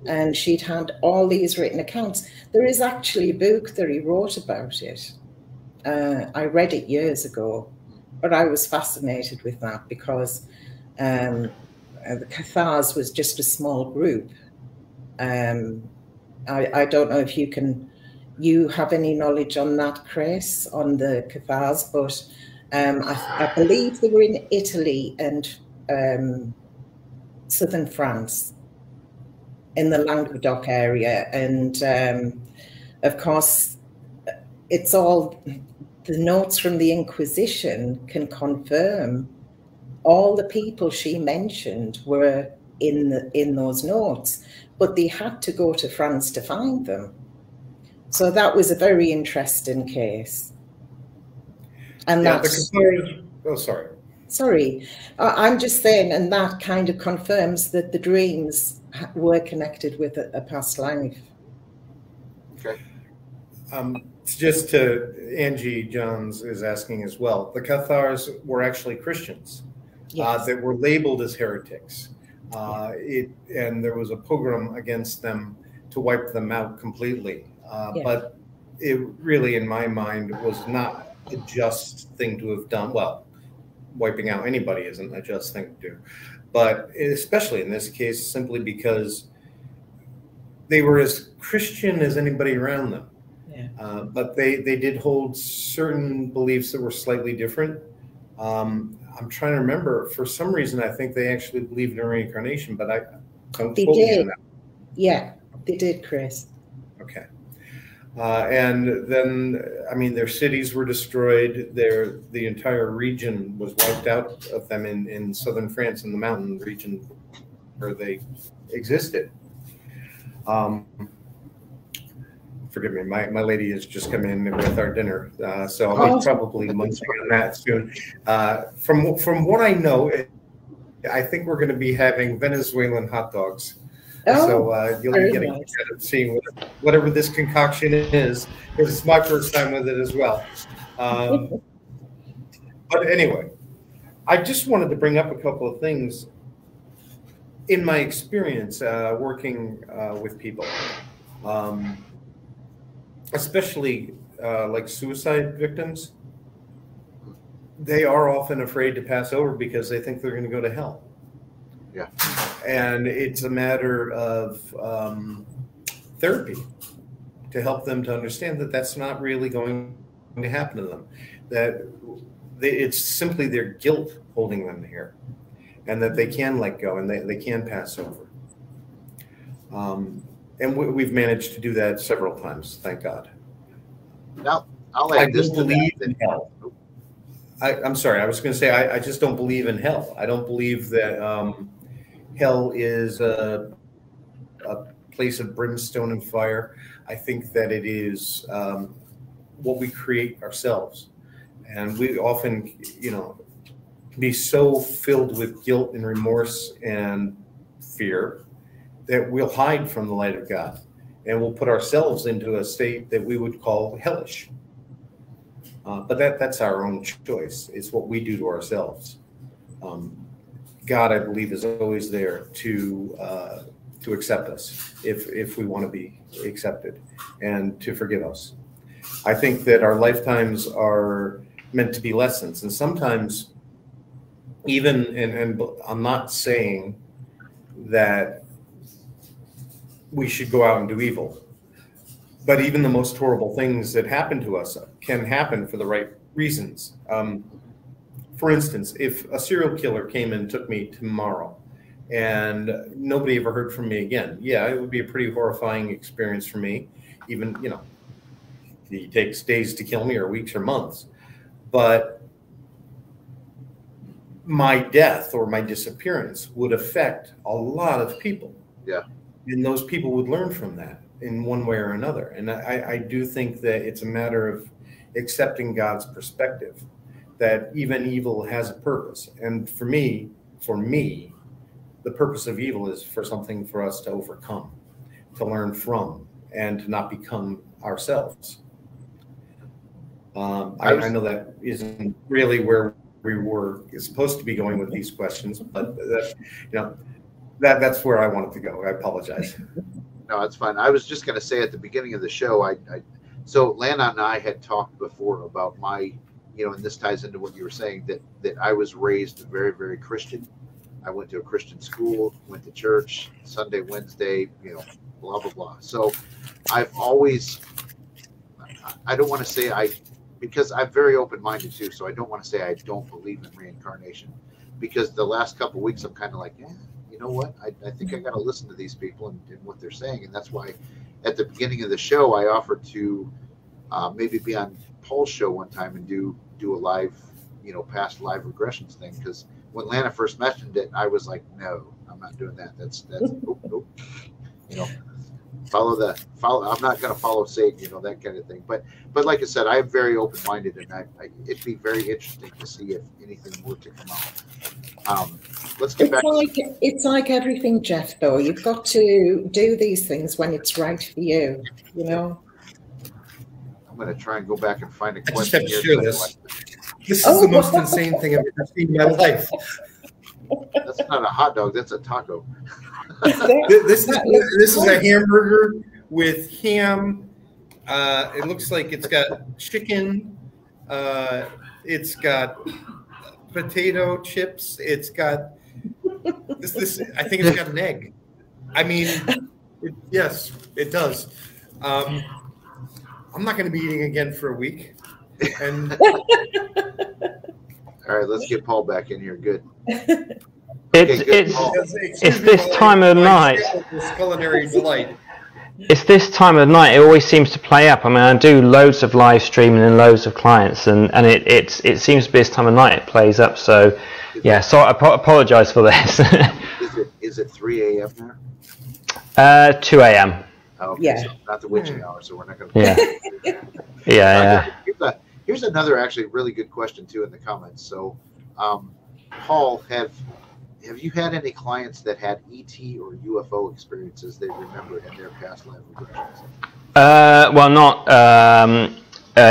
and she'd had all these written accounts. There is actually a book that he wrote about it. I read it years ago, but I was fascinated with that because the Cathars was just a small group. I don't know if you have any knowledge on that, Chris, on the Cathars, but I believe they were in Italy and southern France, in the Languedoc area. And of course, it's all the notes from the Inquisition can confirm all the people she mentioned were in those notes, but they had to go to France to find them. So that was a very interesting case. And yeah, that's... Oh, sorry. Sorry, I'm just saying, and that kind of confirms that the dreams were connected with a past life. Okay. Just to Angie Johns is asking as well, the Cathars were actually Christians. Yes. That were labeled as heretics. And there was a pogrom against them to wipe them out completely. Yeah. But it really, in my mind, was not a just thing to have done. Well, wiping out anybody isn't a just thing to do. But especially in this case, simply because they were as Christian as anybody around them. Yeah. But they did hold certain beliefs that were slightly different. I'm trying to remember. For some reason, I think they actually believed in reincarnation, but I don't quote me on that. Yeah, they did, Chris. Okay. And then, I mean, their cities were destroyed. The entire region was wiped out of them in southern France, in the mountain region where they existed. Forgive me, my lady has just come in with our dinner, so I'll be probably munching on that soon. From what I know, I think we're going to be having Venezuelan hot dogs. So you'll be getting nice. Seeing whatever this concoction is, because it's my first time with it as well. But anyway, I just wanted to bring up a couple of things in my experience working with people, especially like suicide victims. They are often afraid to pass over because they think they're going to go to hell. Yeah. And it's a matter of therapy to help them to understand that that's not really going to happen to them, that it's simply their guilt holding them here, and that they can let go and they can pass over. And we've managed to do that several times, thank God. Now, I don't believe in hell. I'm sorry, I was going to say I just don't believe in hell. I don't believe that hell is a place of brimstone and fire. I think that it is what we create ourselves. And we often, be so filled with guilt and remorse and fear that we'll hide from the light of God. And we'll put ourselves into a state that we would call hellish. But that's our own choice. It's what we do to ourselves. God, I believe, is always there to accept us if we want to be accepted, and to forgive us. I think that our lifetimes are meant to be lessons, and sometimes even, and I'm not saying that we should go out and do evil, but even the most horrible things that happen to us can happen for the right reasons. For instance, if a serial killer came and took me tomorrow and nobody ever heard from me again, yeah, it would be a pretty horrifying experience for me. Even, you know, it takes days to kill me or weeks or months. But my death or my disappearance would affect a lot of people. Yeah. And those people would learn from that in one way or another. And I do think that it's a matter of accepting God's perspective, that even evil has a purpose. And for me, the purpose of evil is for something for us to overcome, to learn from, and to not become ourselves. I know that isn't really where we were supposed to be going with these questions, but that's where I wanted to go. I apologize. No, that's fine. I was just going to say at the beginning of the show, so Lana and I had talked before about my, and this ties into what you were saying, that I was raised very, very Christian. I went to a Christian school, went to church, Sunday, Wednesday, blah, blah, blah. So I've always, I don't want to say because I'm very open-minded too, so I don't want to say I don't believe in reincarnation, because the last couple of weeks I'm kind of like, you know what? I think I got to listen to these people and what they're saying, and that's why at the beginning of the show I offered to maybe be on Paul's show one time and do a live, past live regressions thing, because when Lana first mentioned it, I was like, no, I'm not doing that. That's nope. I'm not going to follow Satan, that kind of thing. But like I said, I'm very open-minded, and it'd be very interesting to see if anything were to come out. Let's get back. It's like everything, Jeff, though. You've got to do these things when it's right for you, I'm going to try and go back and find a question. I just have to share this. This is the most insane thing I've ever seen in my life. That's not a hot dog. That's a taco. This is a hamburger with ham. It looks like it's got chicken. It's got potato chips. It's got this. I think it's got an egg. I mean, yes, it does. I'm not going to be eating again for a week. And all right, let's get Paul back in here. Good. It's this time of night. This culinary delight. It's this time of night. It always seems to play up. I mean, I do loads of live streaming and loads of clients, and it seems to be this time of night it plays up. So, yeah. So I apologise for this. Is it 3 a.m. there? 2 a.m. Oh, okay. Yeah. So not the witching hour, so we're not going to. Yeah. Here's another actually really good question too in the comments. So, Paul, have you had any clients that had ET or UFO experiences they remember in their past life regressions? Well, not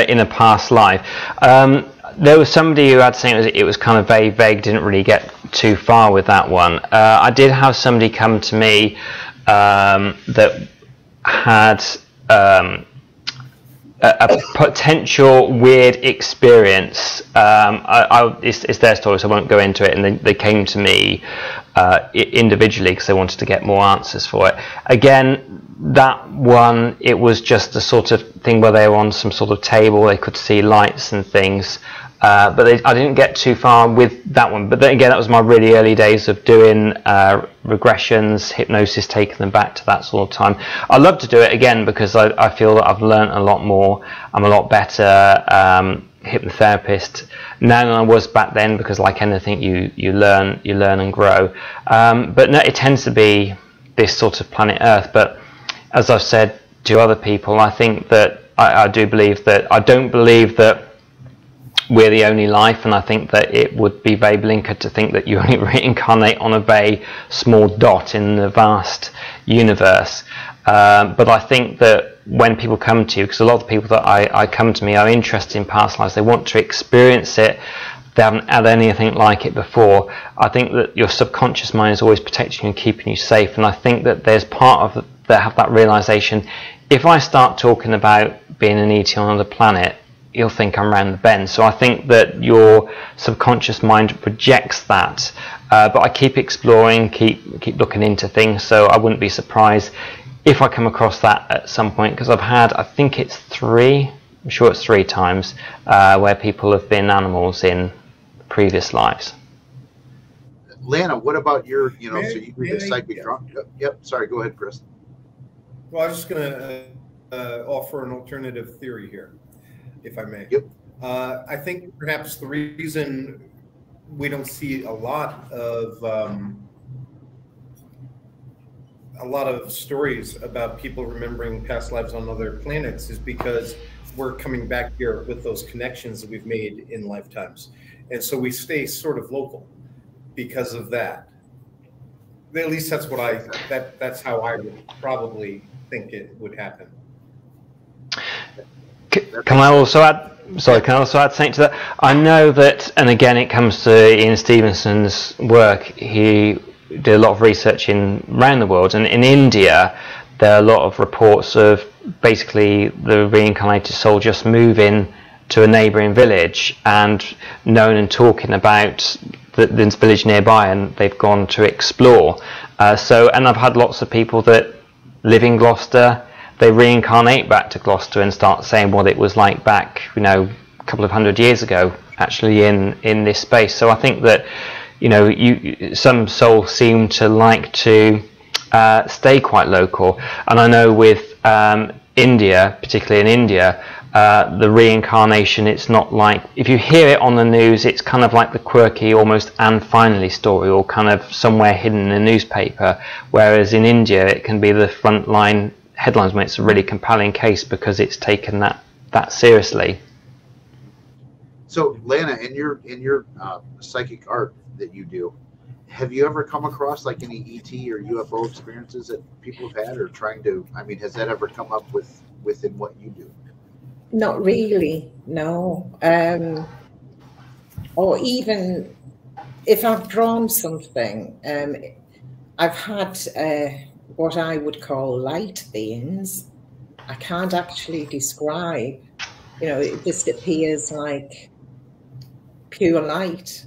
in a past life. There was somebody who had saying it was kind of very vague, didn't really get too far with that one. I did have somebody come to me that had a potential weird experience. It's their story, so I won't go into it. And they came to me individually because they wanted to get more answers for it. Again, that one, it was just the sort of thing where they were on some sort of table, they could see lights and things. But I didn't get too far with that one. But then again, that was my really early days of doing regressions, hypnosis, taking them back to that sort of time. I love to do it again because I feel that I've learned a lot more. I'm a lot better hypnotherapist now than I was back then, because like anything, you learn and grow. But no, it tends to be this sort of planet Earth. But as I've said to other people, I think that I don't believe that we're the only life, and I think that it would be very blinkered to think that you only reincarnate on a very small dot in the vast universe. But I think that when people come to you, because a lot of the people that I come to me are interested in past lives, they want to experience it, they haven't had anything like it before. I think that your subconscious mind is always protecting you and keeping you safe, and I think that there's part of that have that realization. If I start talking about being an ET on another planet, you'll think I'm round the bend. So I think that your subconscious mind rejects that. But I keep exploring, keep looking into things. So I wouldn't be surprised if I come across that at some point, because I've had, I think it's 3 I'm sure it's 3 times, where people have been animals in previous lives. Lana, what about your, so you read the psychic drama? Yep, sorry, go ahead, Chris. Well, I was just going to offer an alternative theory here, if I may. Yep. I think perhaps the reason we don't see a lot of stories about people remembering past lives on other planets is because we're coming back here with those connections that we've made in lifetimes. And so we stay sort of local because of that. At least that's what that's how I would probably think it would happen. Can I also add? Sorry, can I also add something to that? I know that, and again, it comes to Ian Stevenson's work. He did a lot of research around the world, and in India, there are a lot of reports of basically the reincarnated soul just moving to a neighbouring village and known and talking about this village nearby, and they've gone to explore. And I've had lots of people that live in Gloucester. They reincarnate back to Gloucester and start saying what it was like back, a couple of 100 years ago, actually in this space. So I think that, some souls seem to like to stay quite local. And I know with India, particularly in India, the reincarnation, it's not like, if you hear it on the news, it's kind of like the quirky, almost and finally story, or kind of somewhere hidden in a newspaper. Whereas in India, it can be the front line headlines when it's a really compelling case because it's taken that seriously. So Lana, in your psychic art that you do, have you ever come across like any ET or UFO experiences that people have had, or trying to, has that ever come up within what you do? Not really, no. Or even if I've drawn something, I've had what I would call light beings. I can't actually describe, it just appears like pure light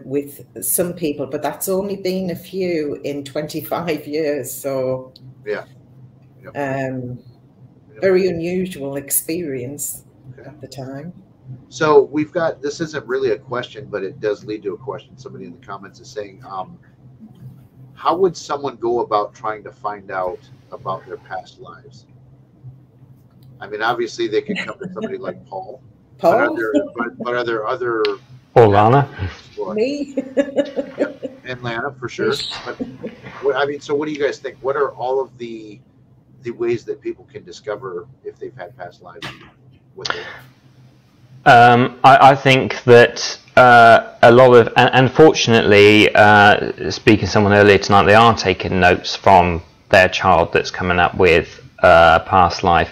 with some people, but that's only been a few in 25 years. So yeah. Very unusual experience at the time. So we've got, this isn't really a question, but it does lead to a question. Somebody in the comments is saying, how would someone go about trying to find out about their past lives? Obviously they could come to somebody like Paul. Paul? But are there other... Or Lana. Me? Yep. And Lana, for sure. But, so what do you guys think? What are all of the ways that people can discover if they've had past lives? I think that a lot of, and unfortunately, speaking to someone earlier tonight, they are taking notes from their child that's coming up with past life.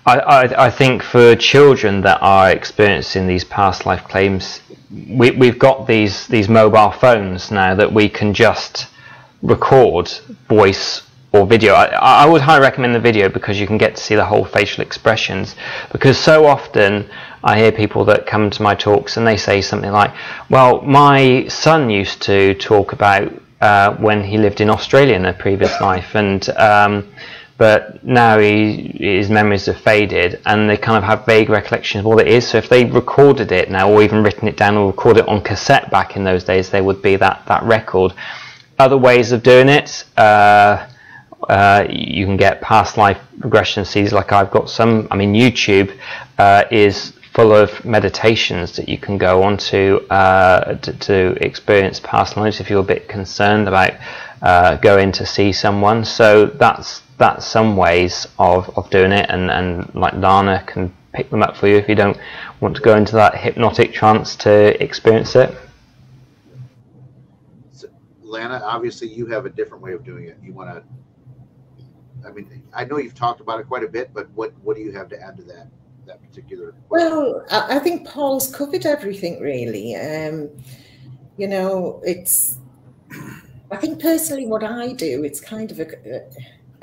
I think for children that are experiencing these past life claims, we've got these mobile phones now that we can just record voice or video. I would highly recommend the video because you can get to see the whole facial expressions, because so often I hear people that come to my talks and they say something like, well, my son used to talk about when he lived in Australia in a previous life, and but now his memories have faded and they kind of have vague recollections of what it is. So if they recorded it now, or even written it down or recorded it on cassette back in those days, there would be that record. Other ways of doing it, you can get past life regression CDs, like I've got some. YouTube is full of meditations that you can go on to experience past lives if you're a bit concerned about going to see someone. So that's some ways of doing it, and like Lana can pick them up for you if you don't want to go into that hypnotic trance to experience it. So, Lana, obviously you have a different way of doing it. You want to, I know you've talked about it quite a bit, but what do you have to add to that particular question? Well, I think Paul's covered everything really. It's, I think personally what I do, it's kind of a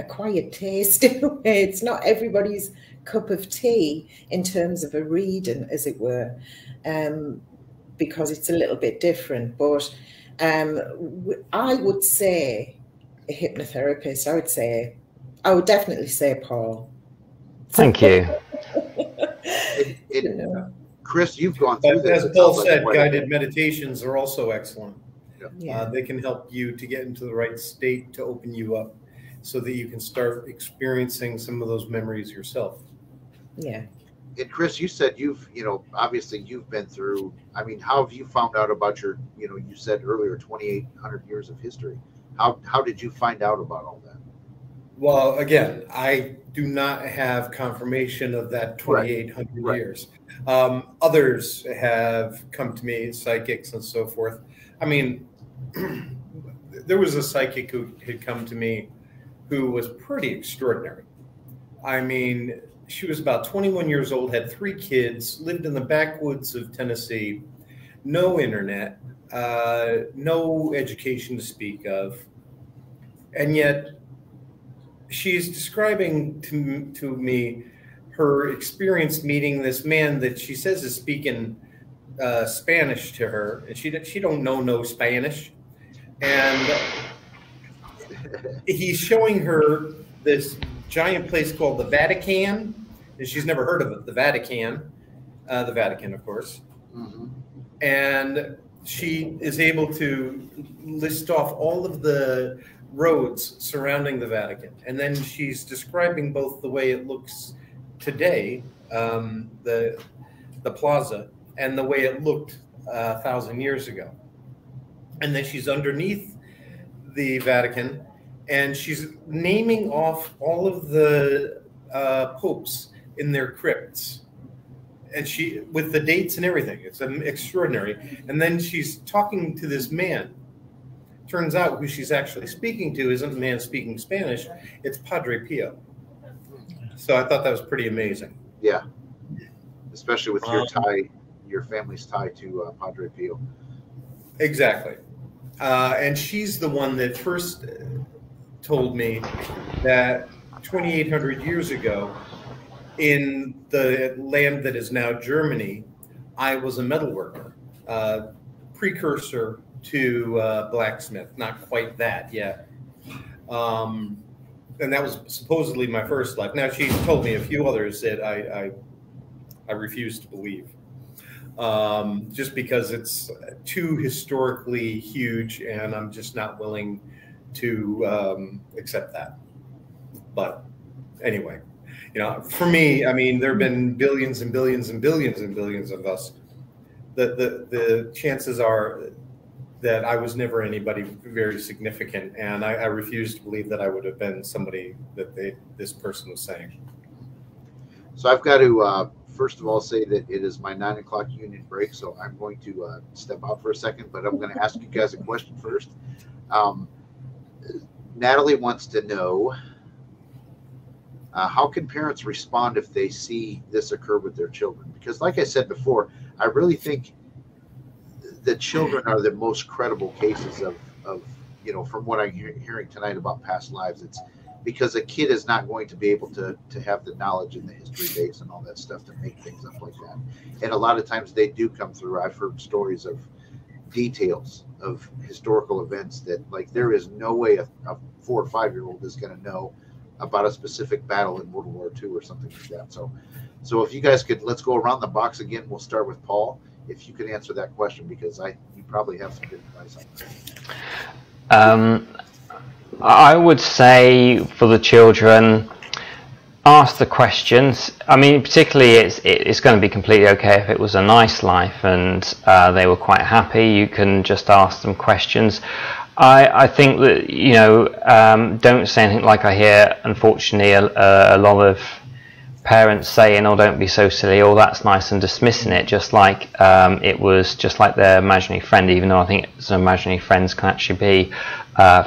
quiet taste in a way. It's not everybody's cup of tea in terms of a reading, as it were, because it's a little bit different. But I would say a hypnotherapist. I would definitely say Paul. Thank you. didn't know. Chris, you've gone through But this. as It Paul sounds said, like guided meditations are also excellent. Yeah. They can help you to get into the right state to open you up so that you can start experiencing some of those memories yourself. Yeah. And Chris, you said obviously you've been through, I mean, how have you found out about your, you said earlier, 2,800 years of history. How did you find out about all that? Well, again, I do not have confirmation of that 2,800 Right. years. Others have come to me, psychics and so forth. I mean, there was a psychic who had come to me who was pretty extraordinary. I mean, she was about 21 years old, had 3 kids, lived in the backwoods of Tennessee, no internet, no education to speak of. And yet she's describing to me her experience meeting this man that she says is speaking Spanish to her, and she don't know no Spanish. And he's showing her this giant place called the Vatican, and she's never heard of it, the Vatican, of course. Mm-hmm. And she is able to list off all of the roads surrounding the Vatican. And then she's describing both the way it looks today, the plaza, and the way it looked 1,000 years ago. And then she's underneath the Vatican, and she's naming off all of the popes in their crypts, and she with the dates and everything. It's extraordinary. And then she's talking to this man. Turns out who she's actually speaking to isn't a man speaking Spanish. It's Padre Pio. So I thought that was pretty amazing. Yeah, especially with your family's tie to Padre Pio. Exactly. And she's the one that first told me that 2,800 years ago, in the land that is now Germany, I was a metal worker, precursor to blacksmith. Not quite that yet. And that was supposedly my first life. Now, she told me a few others that I refuse to believe. Just because it's too historically huge, and I'm just not willing to accept that. But anyway, for me, I mean, there have been billions and billions and billions and billions of us. The chances are that I was never anybody very significant, and I refuse to believe that I would have been somebody that this person was saying. So I've got to first of all say that it is my 9 o'clock union break, so I'm going to step out for a second, but I'm going to ask you guys a question first. Natalie wants to know, how can parents respond if they see this occur with their children? Because like I said before, I really think the children are the most credible cases of from what I'm hearing tonight about past lives. It's because a kid is not going to be able to have the knowledge and the history base and all that stuff to make things up like that. And a lot of times they do come through. I've heard stories of details of historical events that, like, there is no way a 4 or 5-year-old is going to know about a specific battle in World War II or something like that. So if you guys could, let's go around the box again. We'll start with Paul. If you could answer that question, because you probably have some good advice on that. I would say for the children, ask the questions. I mean, particularly it's going to be completely okay if it was a nice life and they were quite happy. You can just ask them questions. I think that, don't say anything like I hear, unfortunately, a lot of parents saying, oh, don't be so silly, oh, that's nice, and dismissing it just like it was just like their imaginary friend, even though I think some imaginary friends can actually be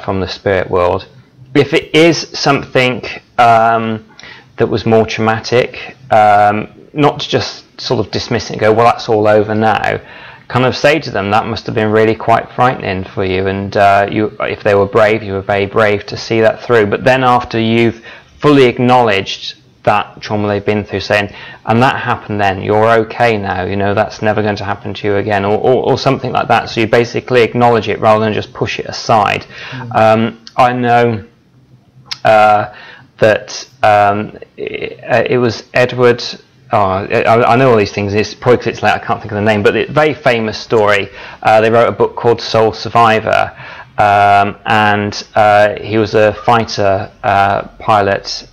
from the spirit world. If it is something that was more traumatic, not to just sort of dismiss it and go, well, that's all over now. Kind of say to them, that must have been really quite frightening for you, and if they were brave, you were very brave to see that through. But then after you've fully acknowledged that trauma they've been through, saying, and that happened then, you're okay now, that's never going to happen to you again, or something like that. So you basically acknowledge it rather than just push it aside. I know that it was Edward I know all these things. It's probably because it's late, I can't think of the name, but it's a very famous story. They wrote a book called Soul Survivor, and he was a fighter pilot,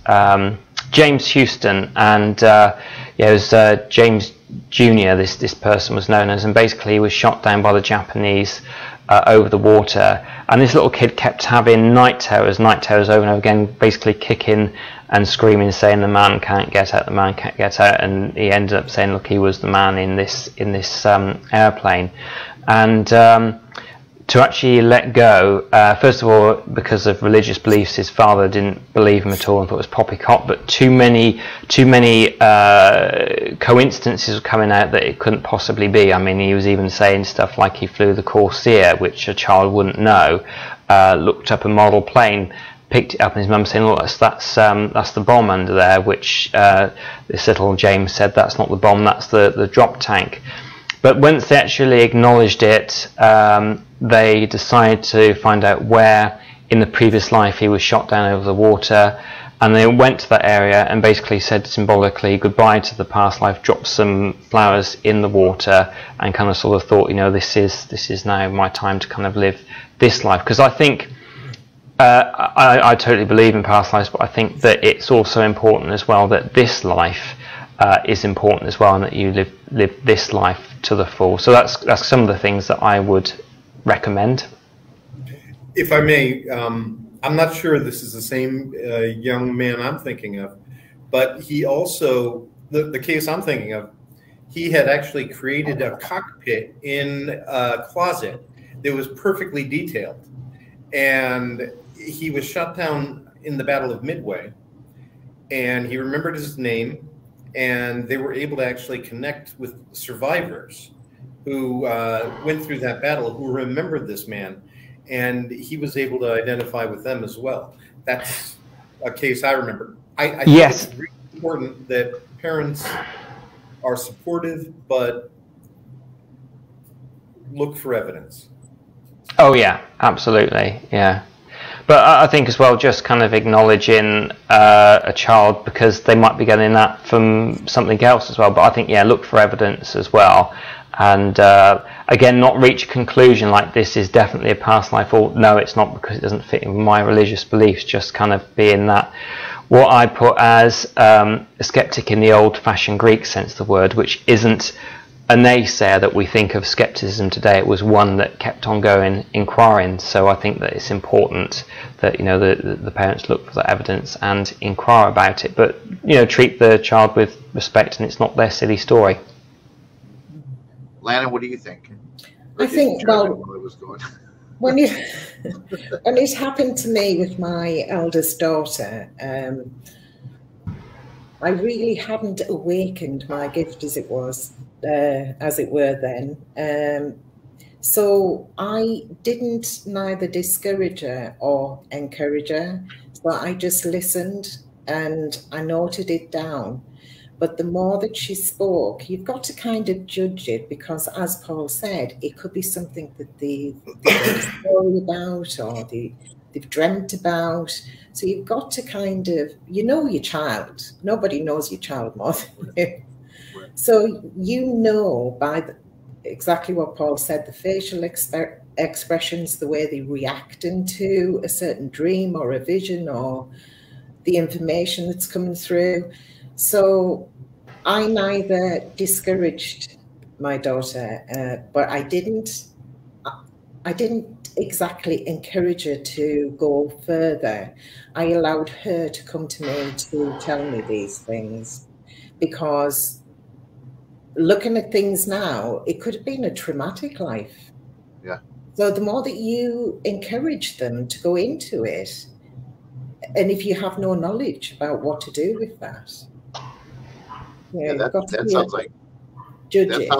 James Houston, and it was James Jr. This person was known as, and basically he was shot down by the Japanese over the water, and this little kid kept having night terrors over and over again, basically kicking and screaming, saying the man can't get out, the man can't get out, and he ended up saying, look, he was the man in this airplane. And to actually let go, first of all, because of religious beliefs, his father didn't believe him at all and thought it was poppycock, but too many coincidences were coming out that it couldn't possibly be. I mean, he was even saying stuff like he flew the Corsair, which a child wouldn't know, looked up a model plane, picked it up, and his mum saying, look, that's the bomb under there, which this little James said, that's not the bomb, that's the drop tank. But once they actually acknowledged it, they decided to find out where in the previous life he was shot down over the water, and they went to that area and basically said symbolically goodbye to the past life, dropped some flowers in the water, and kind of sort of thought, this is now my time to kind of live this life. Because I think I totally believe in past lives, but I think that it's also important as well that this life is important as well, and that you live this life to the full. So that's some of the things that I would recommend. If I may, I'm not sure this is the same young man I'm thinking of, but he also, the case I'm thinking of, he had actually created a cockpit in a closet that was perfectly detailed. And he was shot down in the Battle of Midway, and he remembered his name, and they were able to actually connect with survivors who went through that battle, who remembered this man, and he was able to identify with them as well. That's a case I remember. I think yes, it's really important that parents are supportive, but look for evidence. Oh yeah, absolutely, yeah. But I think as well, just kind of acknowledging a child, because they might be getting that from something else as well. But I think, yeah, look for evidence as well. And again, not reach a conclusion like this is definitely a past life, or no, it's not because it doesn't fit in with my religious beliefs. Just kind of being that, what I put as a skeptic in the old-fashioned Greek sense of the word, which isn't a naysayer that we think of skepticism today. It was one that kept on going, inquiring. So I think that it's important that the parents look for the evidence and inquire about it, but treat the child with respect, and it's not their silly story. Lana, what do you think? I think, when it happened to me with my eldest daughter, I really hadn't awakened my gift as it were then. So I didn't neither discourage her or encourage her. So I just listened and I noted it down. But the more that she spoke, you've got to kind of judge it, because as Paul said, it could be something that they've heard a story about, or they've dreamt about. So you've got to kind of, your child. Nobody knows your child more than you. So by exactly what Paul said, the facial expressions, the way they react into a certain dream or a vision or the information that's coming through. So I neither discouraged my daughter, but I didn't exactly encourage her to go further. I allowed her to come to me to tell me these things, because looking at things now, it could have been a traumatic life. Yeah. So the more that you encourage them to go into it, and if you have no knowledge about what to do with that, that sounds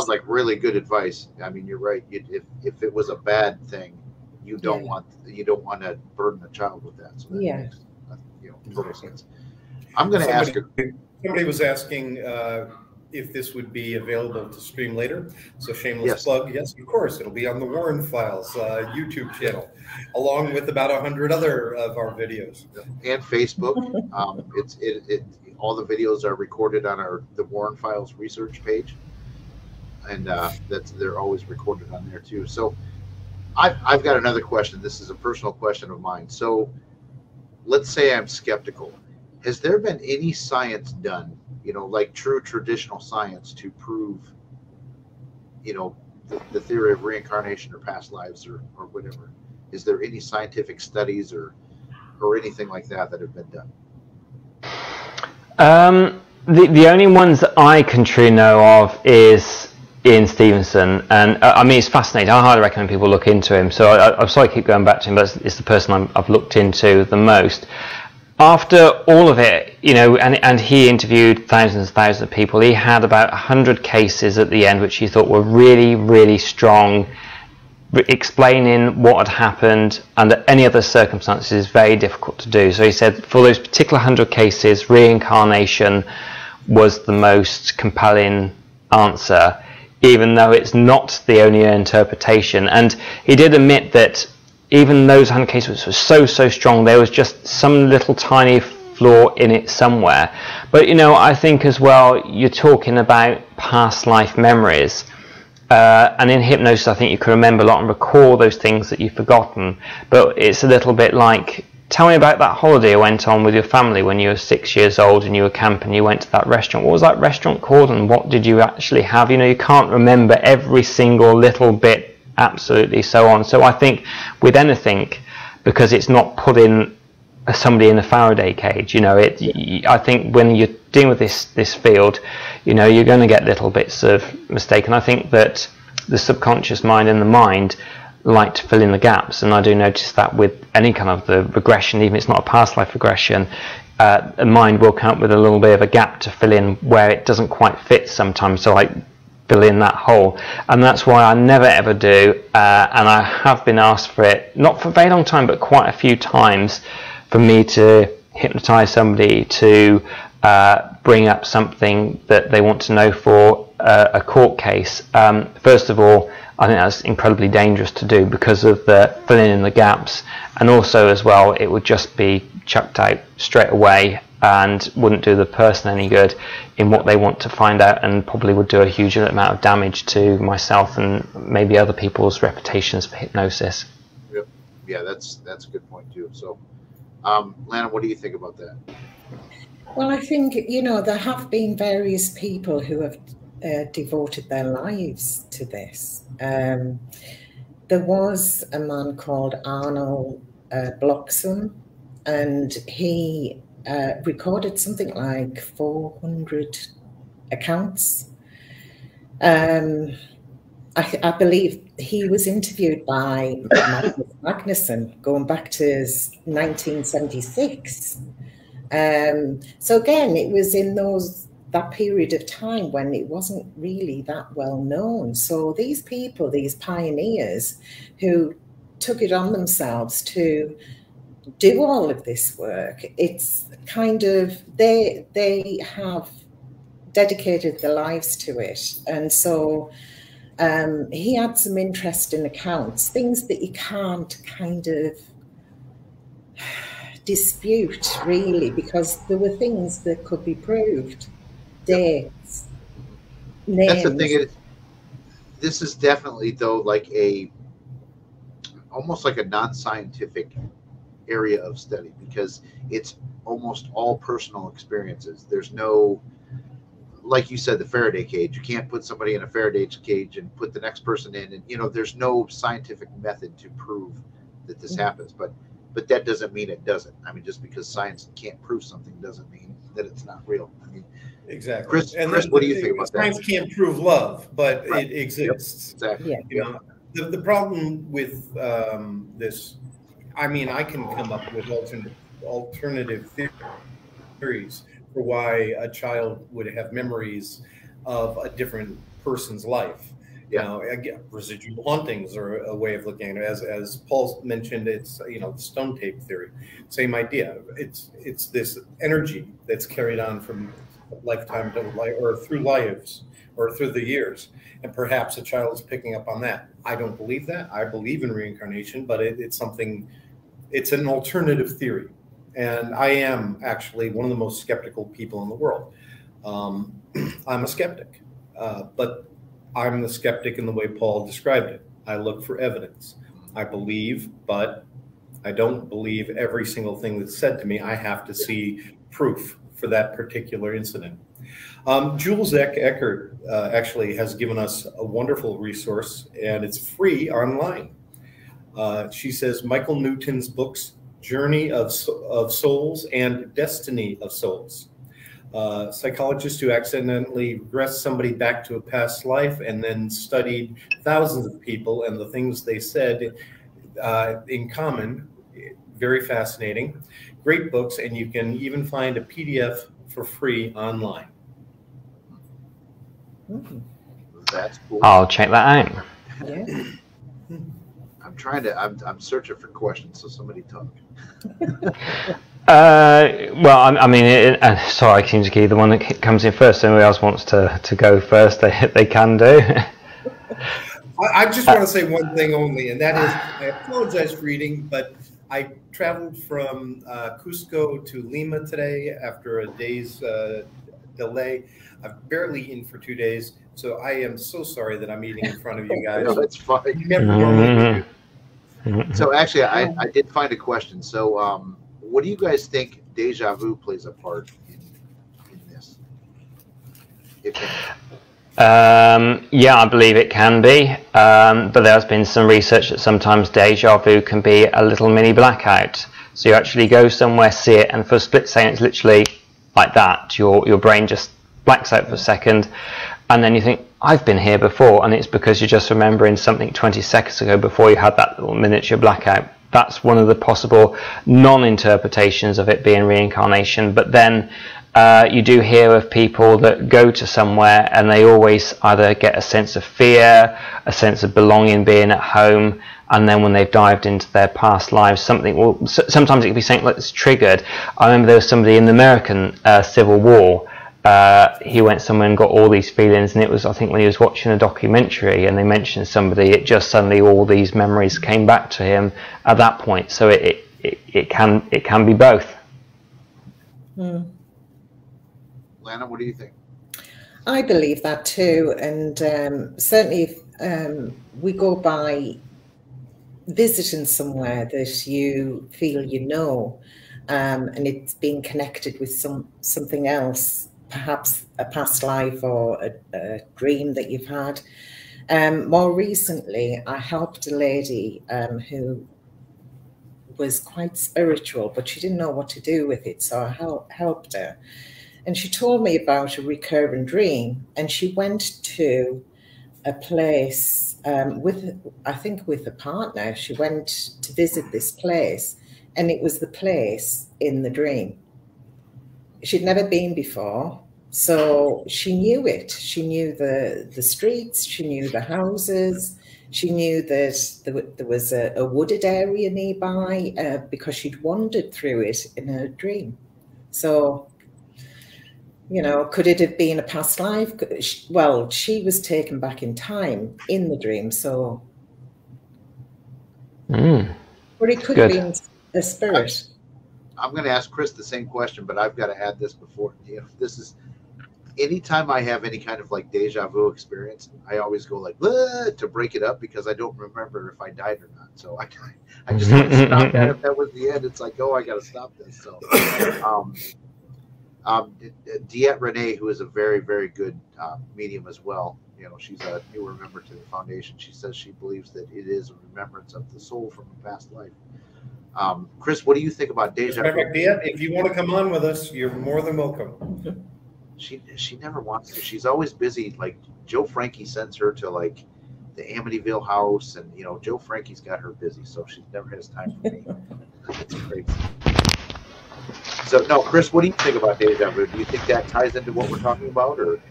like really good advice. I mean, you're right. If it was a bad thing, you don't want to burden a child with that. So that makes total sense. I'm going to ask her. Somebody was asking if this would be available to stream later. So shameless Yes. plug. Yes, of course. It'll be on the Warren Files YouTube channel, along with about 100 other of our videos. And Facebook. All the videos are recorded on the Warren Files research page, and they're always recorded on there too. So I've got another question. This is a personal question of mine. So let's say I'm skeptical. Has there been any science done, like true traditional science, to prove, the theory of reincarnation or past lives or whatever? Is there any scientific studies or anything like that have been done? The only ones that I can truly know of is Ian Stevenson, and I mean, it's fascinating. I highly recommend people look into him. So I'm sorry I keep going back to him, but it's the person I've looked into the most. After all of it, and he interviewed thousands and thousands of people. He had about 100 cases at the end, which he thought were really, really strong, explaining what had happened under any other circumstances is very difficult to do. So he said for those particular 100 cases, reincarnation was the most compelling answer, even though it's not the only interpretation. And he did admit that even those 100 cases were so strong, there was just some little tiny flaw in it somewhere. But I think as well, you're talking about past life memories, and in hypnosis I think you can remember a lot and recall those things that you've forgotten. But it's a little bit like, tell me about that holiday you went on with your family when you were 6 years old and you were camping, you went to that restaurant. What was that restaurant called and what did you actually have? You can't remember every single little bit absolutely so on. So I think with anything, because it's not putting somebody in a Faraday cage, I think when you're dealing with this field, you're going to get little bits of mistake. And I think that the subconscious mind and the mind like to fill in the gaps, and I do notice that with any kind of the regression, even if it's not a past life regression, the mind will come up with a little bit of a gap to fill in where it doesn't quite fit sometimes. So I fill in that hole, and that's why I never ever do, and I have been asked for it, not for a very long time, but quite a few times, for me to hypnotize somebody to bring up something that they want to know for a court case. First of all, I think that's incredibly dangerous to do because of the filling in the gaps, and also as well, it would just be chucked out straight away and wouldn't do the person any good in what they want to find out, and probably would do a huge amount of damage to myself and maybe other people's reputations for hypnosis. Yep. Yeah, that's a good point too. So, Lana, what do you think about that? Well, I think, there have been various people who have devoted their lives to this. There was a man called Arnold Bloxham, and he recorded something like 400 accounts. I believe he was interviewed by Magnus Magnusson going back to 1976. So again, it was in that period of time when it wasn't really that well known. So these people, these pioneers who took it on themselves to do all of this work, it's kind of, they have dedicated their lives to it. And so he had some interesting accounts, things that you can't kind of dispute really, because there were things that could be proved. Dates, names. That's the thing. This is definitely though like almost like a non-scientific area of study, because it's almost all personal experiences. There's no, like you said, the Faraday cage. You can't put somebody in a Faraday cage and put the next person in, and there's no scientific method to prove that this happens. But that doesn't mean it doesn't. I mean, just because science can't prove something doesn't mean that it's not real. I mean, exactly. Chris, what do you think about that? Science can't prove love, but it exists. Yep, exactly. Yeah. The problem with this, I mean, I can come up with alternative theories for why a child would have memories of a different person's life. Again, residual hauntings are a way of looking at it. As Paul mentioned, it's the stone tape theory. Same idea. It's this energy that's carried on from lifetime to life, or through lives, or through the years. And perhaps a child is picking up on that. I don't believe that. I believe in reincarnation, but it's something, it's an alternative theory. And I am actually one of the most skeptical people in the world. I'm a skeptic, but I'm the skeptic in the way Paul described it. I look for evidence. I believe, but I don't believe every single thing that's said to me. I have to see proof for that particular incident. Jules Eckert actually has given us a wonderful resource, and it's free online. She says Michael Newton's books, Journey of Souls and Destiny of Souls. Psychologists who accidentally regressed somebody back to a past life and then studied thousands of people and the things they said in common. Very fascinating. Great books, and you can even find a PDF for free online. That's cool. I'll check that out. Yeah. I'm searching for questions, so somebody talk. Well, I mean, sorry, I seem to be the one that comes in first. If anybody else wants to go first, they can do. I just want to say one thing only, and that is, I apologize for reading, but I traveled from Cusco to Lima today after a day's delay. I've barely eaten for 2 days, so I am so sorry that I'm eating in front of you guys. No, that's fine. You never normally do. So actually, I did find a question. So what do you guys think deja vu plays a part in this? Yeah, I believe it can be, but there's been some research that sometimes deja vu can be a little mini blackout. So you actually go somewhere, see it, and for a split second it's literally like that. Your brain just blacks out for a second, and then you think, I've been here before, and it's because you're just remembering something 20 seconds ago before you had that little miniature blackout. That's one of the possible non-interpretations of it being reincarnation. But then you do hear of people that go to somewhere and they always either get a sense of fear, a sense of belonging, being at home, and then when they've dived into their past lives, something will, sometimes it can be something that's triggered. I remember there was somebody in the American Civil War. He went somewhere and got all these feelings, and it was, I think, when he was watching a documentary and they mentioned somebody, it just suddenly all these memories came back to him at that point. So it can be both. Mm. Lana, what do you think? I believe that too, and certainly if we go by visiting somewhere that you feel you know, and it's being connected with something else, perhaps a past life or a dream that you've had. More recently, I helped a lady who was quite spiritual, but she didn't know what to do with it, so I helped her. And she told me about a recurring dream, and she went to a place I think with a partner. She went to visit this place, and it was the place in the dream. She'd never been before, so she knew it. She knew the streets, she knew the houses, she knew that there was a wooded area nearby because she'd wandered through it in her dream. So, you know, could it have been a past life? Well, she was taken back in time in the dream, so. But it could have been a spirit. I'm going to ask Chris the same question, but I've got to add this before. You know, this is, anytime I have any kind of like deja vu experience, I always go like, to break it up, because I don't remember if I died or not. So I just want to stop that. If that was the end, it's like, oh, I got to stop this. So, Diet Renee, who is a very, very good medium as well, you know, she's a newer member to the foundation. She says she believes that it is a remembrance of the soul from a past life. Chris, what do you think about deja vu? If you want to come on with us, you're more than welcome. She never wants to. She's always busy. Like Joe Frankie sends her to like the Amityville house, and you know Joe Frankie's got her busy, so she never has time for me. It's crazy. So no, Chris, what do you think about deja vu? Do you think that ties into what we're talking about, or?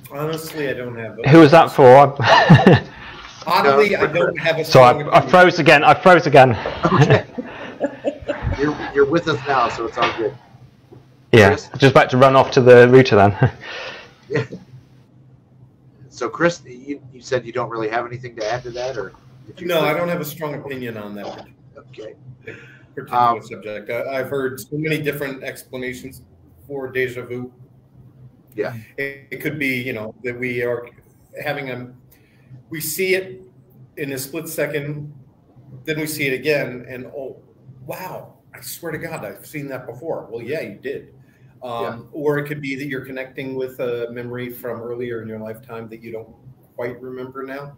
Honestly, I don't have. Who was that for? Oddly, I don't have a. So I froze again. Okay. You're with us now, so it's all good. Yeah, Chris? just about to run off to the router then. Yeah. So, Chris, you said you don't really have anything to add to that, or did you? No, I don't have a strong opinion on that Okay. particular subject. I've heard so many different explanations for deja vu. Yeah. It could be, you know, that we are having we see it in a split second, then we see it again, and oh, wow, I swear to God, I've seen that before. Well, yeah, you did. Or it could be that you're connecting with a memory from earlier in your lifetime that you don't quite remember now.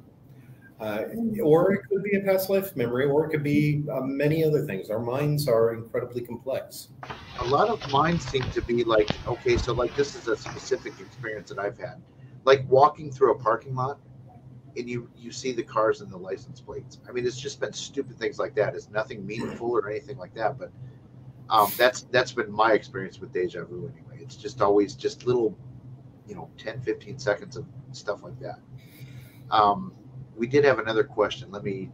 Or it could be a past life memory, or it could be many other things. Our minds are incredibly complex. A lot of mine seem to be like, okay, so like this is a specific experience that I've had. Like walking through a parking lot and you see the cars and the license plates. I mean, it's just been stupid things like that. It's nothing meaningful or anything like that, but that's been my experience with deja vu anyway. It's just always just little, 10, 15 seconds of stuff like that. We did have another question. Let me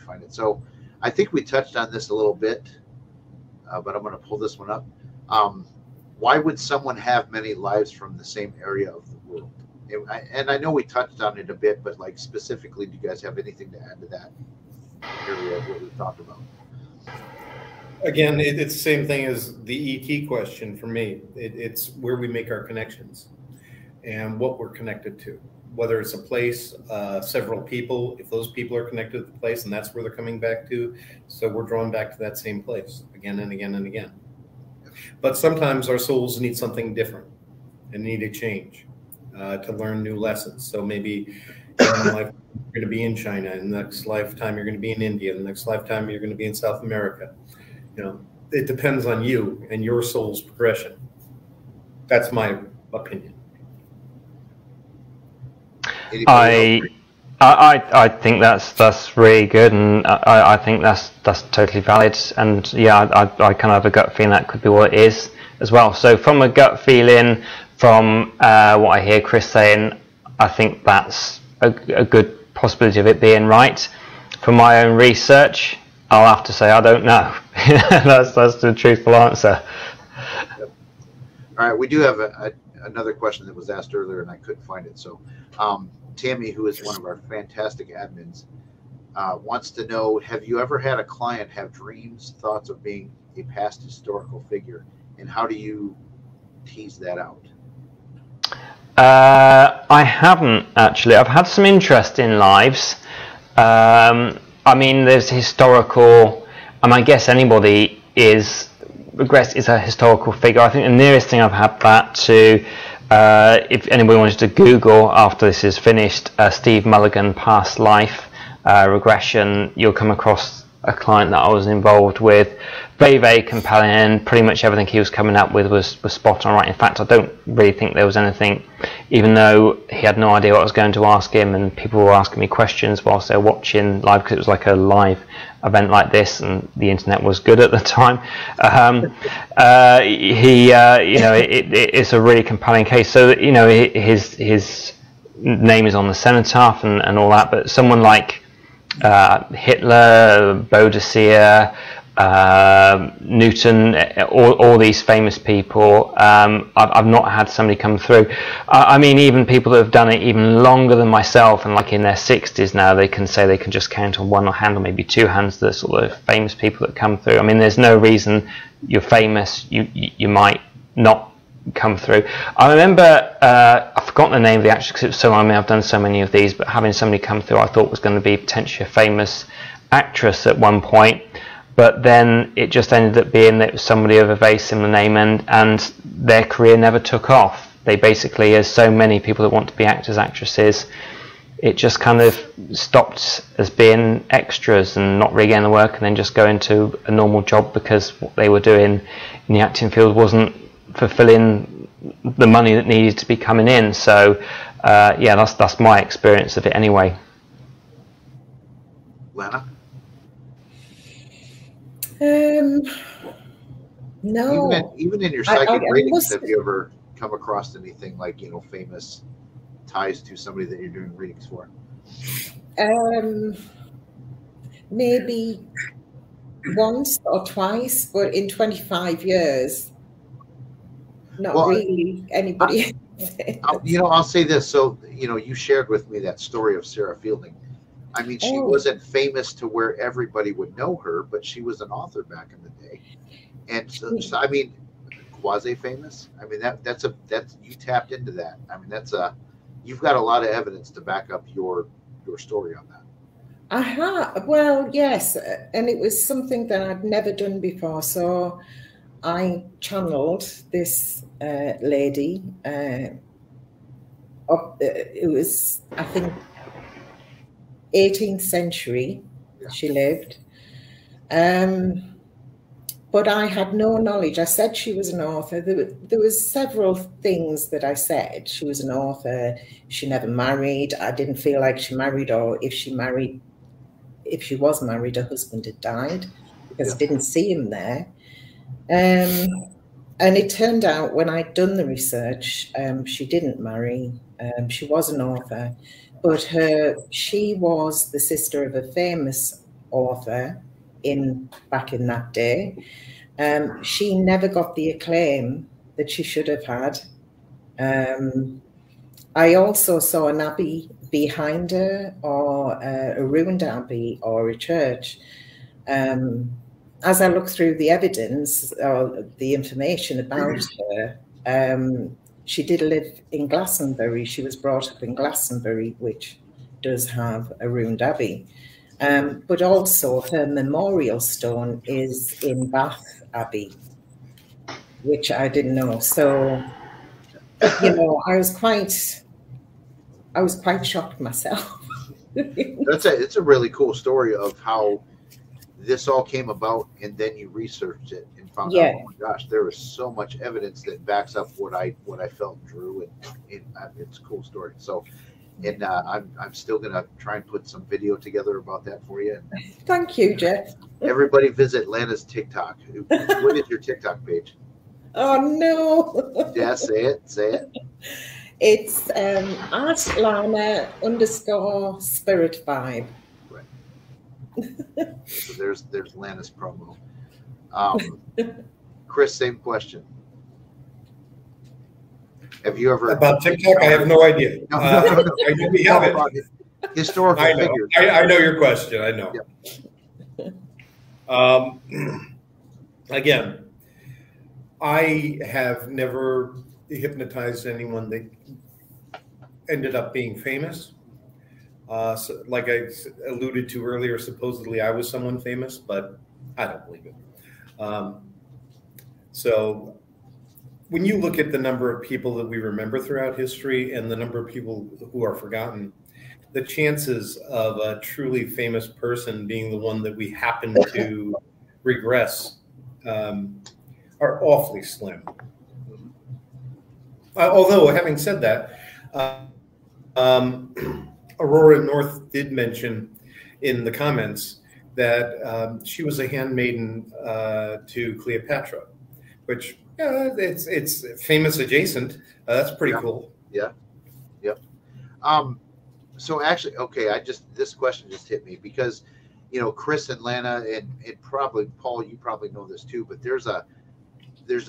find it. So I think we touched on this a little bit, but I'm going to pull this one up. Why would someone have many lives from the same area of the world? And I know we touched on it a bit, but like specifically, do you guys have anything to add to that area of what we talked about? Again, it's the same thing as the ET question for me. It's where we make our connections and what we're connected to. Whether it's a place, several people, if those people are connected to the place and that's where they're coming back to, so we're drawn back to that same place again and again and again. But sometimes our souls need something different and need a change to learn new lessons. So maybe in one life you're going to be in China, in the next lifetime you're going to be in India, in the next lifetime you're going to be in South America. It depends on you and your soul's progression. That's my opinion. I think that's really good, and I think that's totally valid. And yeah, I kind of have a gut feeling that could be what it is as well. So from a gut feeling, from what I hear Chris saying, I think that's a good possibility of it being right. From my own research, I'll have to say I don't know. that's the truthful answer. Yep. All right, we do have another question that was asked earlier, and I couldn't find it. So Tammy, who is one of our fantastic admins, wants to know, have you ever had a client have dreams, thoughts of being a past historical figure, and how do you tease that out? I haven't, actually. I've had some interesting lives. I mean, there's historical, and I guess anybody is a historical figure. I think the nearest thing I've had that to, if anybody wanted to Google after this is finished, Steve Mulligan past life regression, you'll come across a client that I was involved with. Very, very compelling, and pretty much everything he was coming up with was spot on right. In fact, I don't really think there was anything, even though he had no idea what I was going to ask him, and people were asking me questions whilst they were watching live, because it was like a live event like this, and the internet was good at the time. It's a really compelling case. So his name is on the cenotaph and all that, but someone like Hitler, Baudelaire, Newton, all these famous people, I've not had somebody come through. I mean, even people that have done it even longer than myself, and like in their 60s now, they can say they can just count on one hand or maybe two hands the sort of famous people that come through. I mean, there's no reason you're famous you might not come through. I remember, I've forgotten the name of the actress because it was so long. I mean, I've done so many of these, but having somebody come through I thought was going to be potentially a famous actress at one point. But then it just ended up being that it was somebody of a very similar name, and their career never took off. They basically, as so many people that want to be actors, actresses, it just kind of stopped as being extras and not really getting the work, and then just go into a normal job because what they were doing in the acting field wasn't fulfilling the money that needed to be coming in. So yeah, that's my experience of it anyway. Lana? No. Even in your psychic readings, have you ever come across anything like, famous ties to somebody that you're doing readings for? Maybe once or twice, but in 25 years, not Well, really anybody. I'll say this. So, you shared with me that story of Sarah Fielding. I mean, she wasn't famous to where everybody would know her, but she was an author back in the day. And so I mean, quasi-famous. I mean, that's you tapped into that. I mean, you've got a lot of evidence to back up your story on that. I have. Well, yes, and it was something that I'd never done before. So I channeled this lady. It was, I think, 18th century. Yeah. She lived. But I had no knowledge. I said she was an author. There was several things that I said. She was an author. She never married. I didn't feel like she married, or if she was married, her husband had died, because I didn't see him there. And it turned out, when I'd done the research, she didn't marry. She was an author, but she was the sister of a famous author back in that day. She never got the acclaim that she should have had. I also saw an abbey behind her, or a ruined abbey, or a church. As I looked through the evidence, or the information about her, she did live in Glastonbury. She was brought up in Glastonbury, which does have a ruined abbey. But also her memorial stone is in Bath Abbey, which I didn't know. So, I was quite shocked myself. It's a really cool story of how this all came about, and then you researched it and found out, oh my gosh, there is so much evidence that backs up what I felt, Drew, and it's a cool story. So. And I'm still going to try and put some video together about that for you. Thank you, Jeff. Everybody visit Lana's TikTok. What is your TikTok page? Oh, no. Yeah, say it. It's @Lana_spirit vibe. Right. So there's Lana's promo. Chris, same question. Have you ever about TikTok? I have no idea. No. I know we have it. Historical figures. I know your question. I know. Yep. Again, I have never hypnotized anyone that ended up being famous. So, like I alluded to earlier, supposedly I was someone famous, but I don't believe it. So when you look at the number of people that we remember throughout history and the number of people who are forgotten, the chances of a truly famous person being the one that we happen to regress are awfully slim. Although, having said that, Aurora North did mention in the comments that she was a handmaiden to Cleopatra, which it's famous adjacent. That's pretty cool. Yeah. Yep. So actually, okay, this question just hit me because, Chris and Lana and probably Paul, you probably know this too, but there's a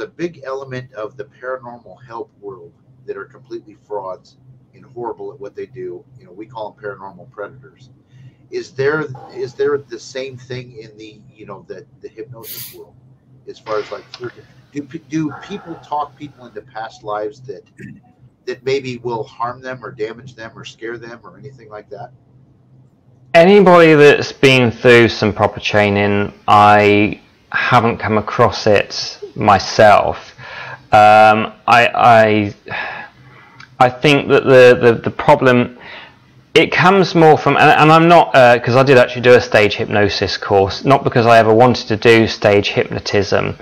big element of the paranormal help world that are completely frauds and horrible at what they do. We call them paranormal predators. Is there the same thing in the hypnosis world, as far as like do people talk people into past lives that maybe will harm them or damage them or scare them or anything like that? Anybody that's been through some proper training, I haven't come across it myself. I think that the problem, it comes more from, and I'm not, because I did actually do a stage hypnosis course, not because I ever wanted to do stage hypnotism,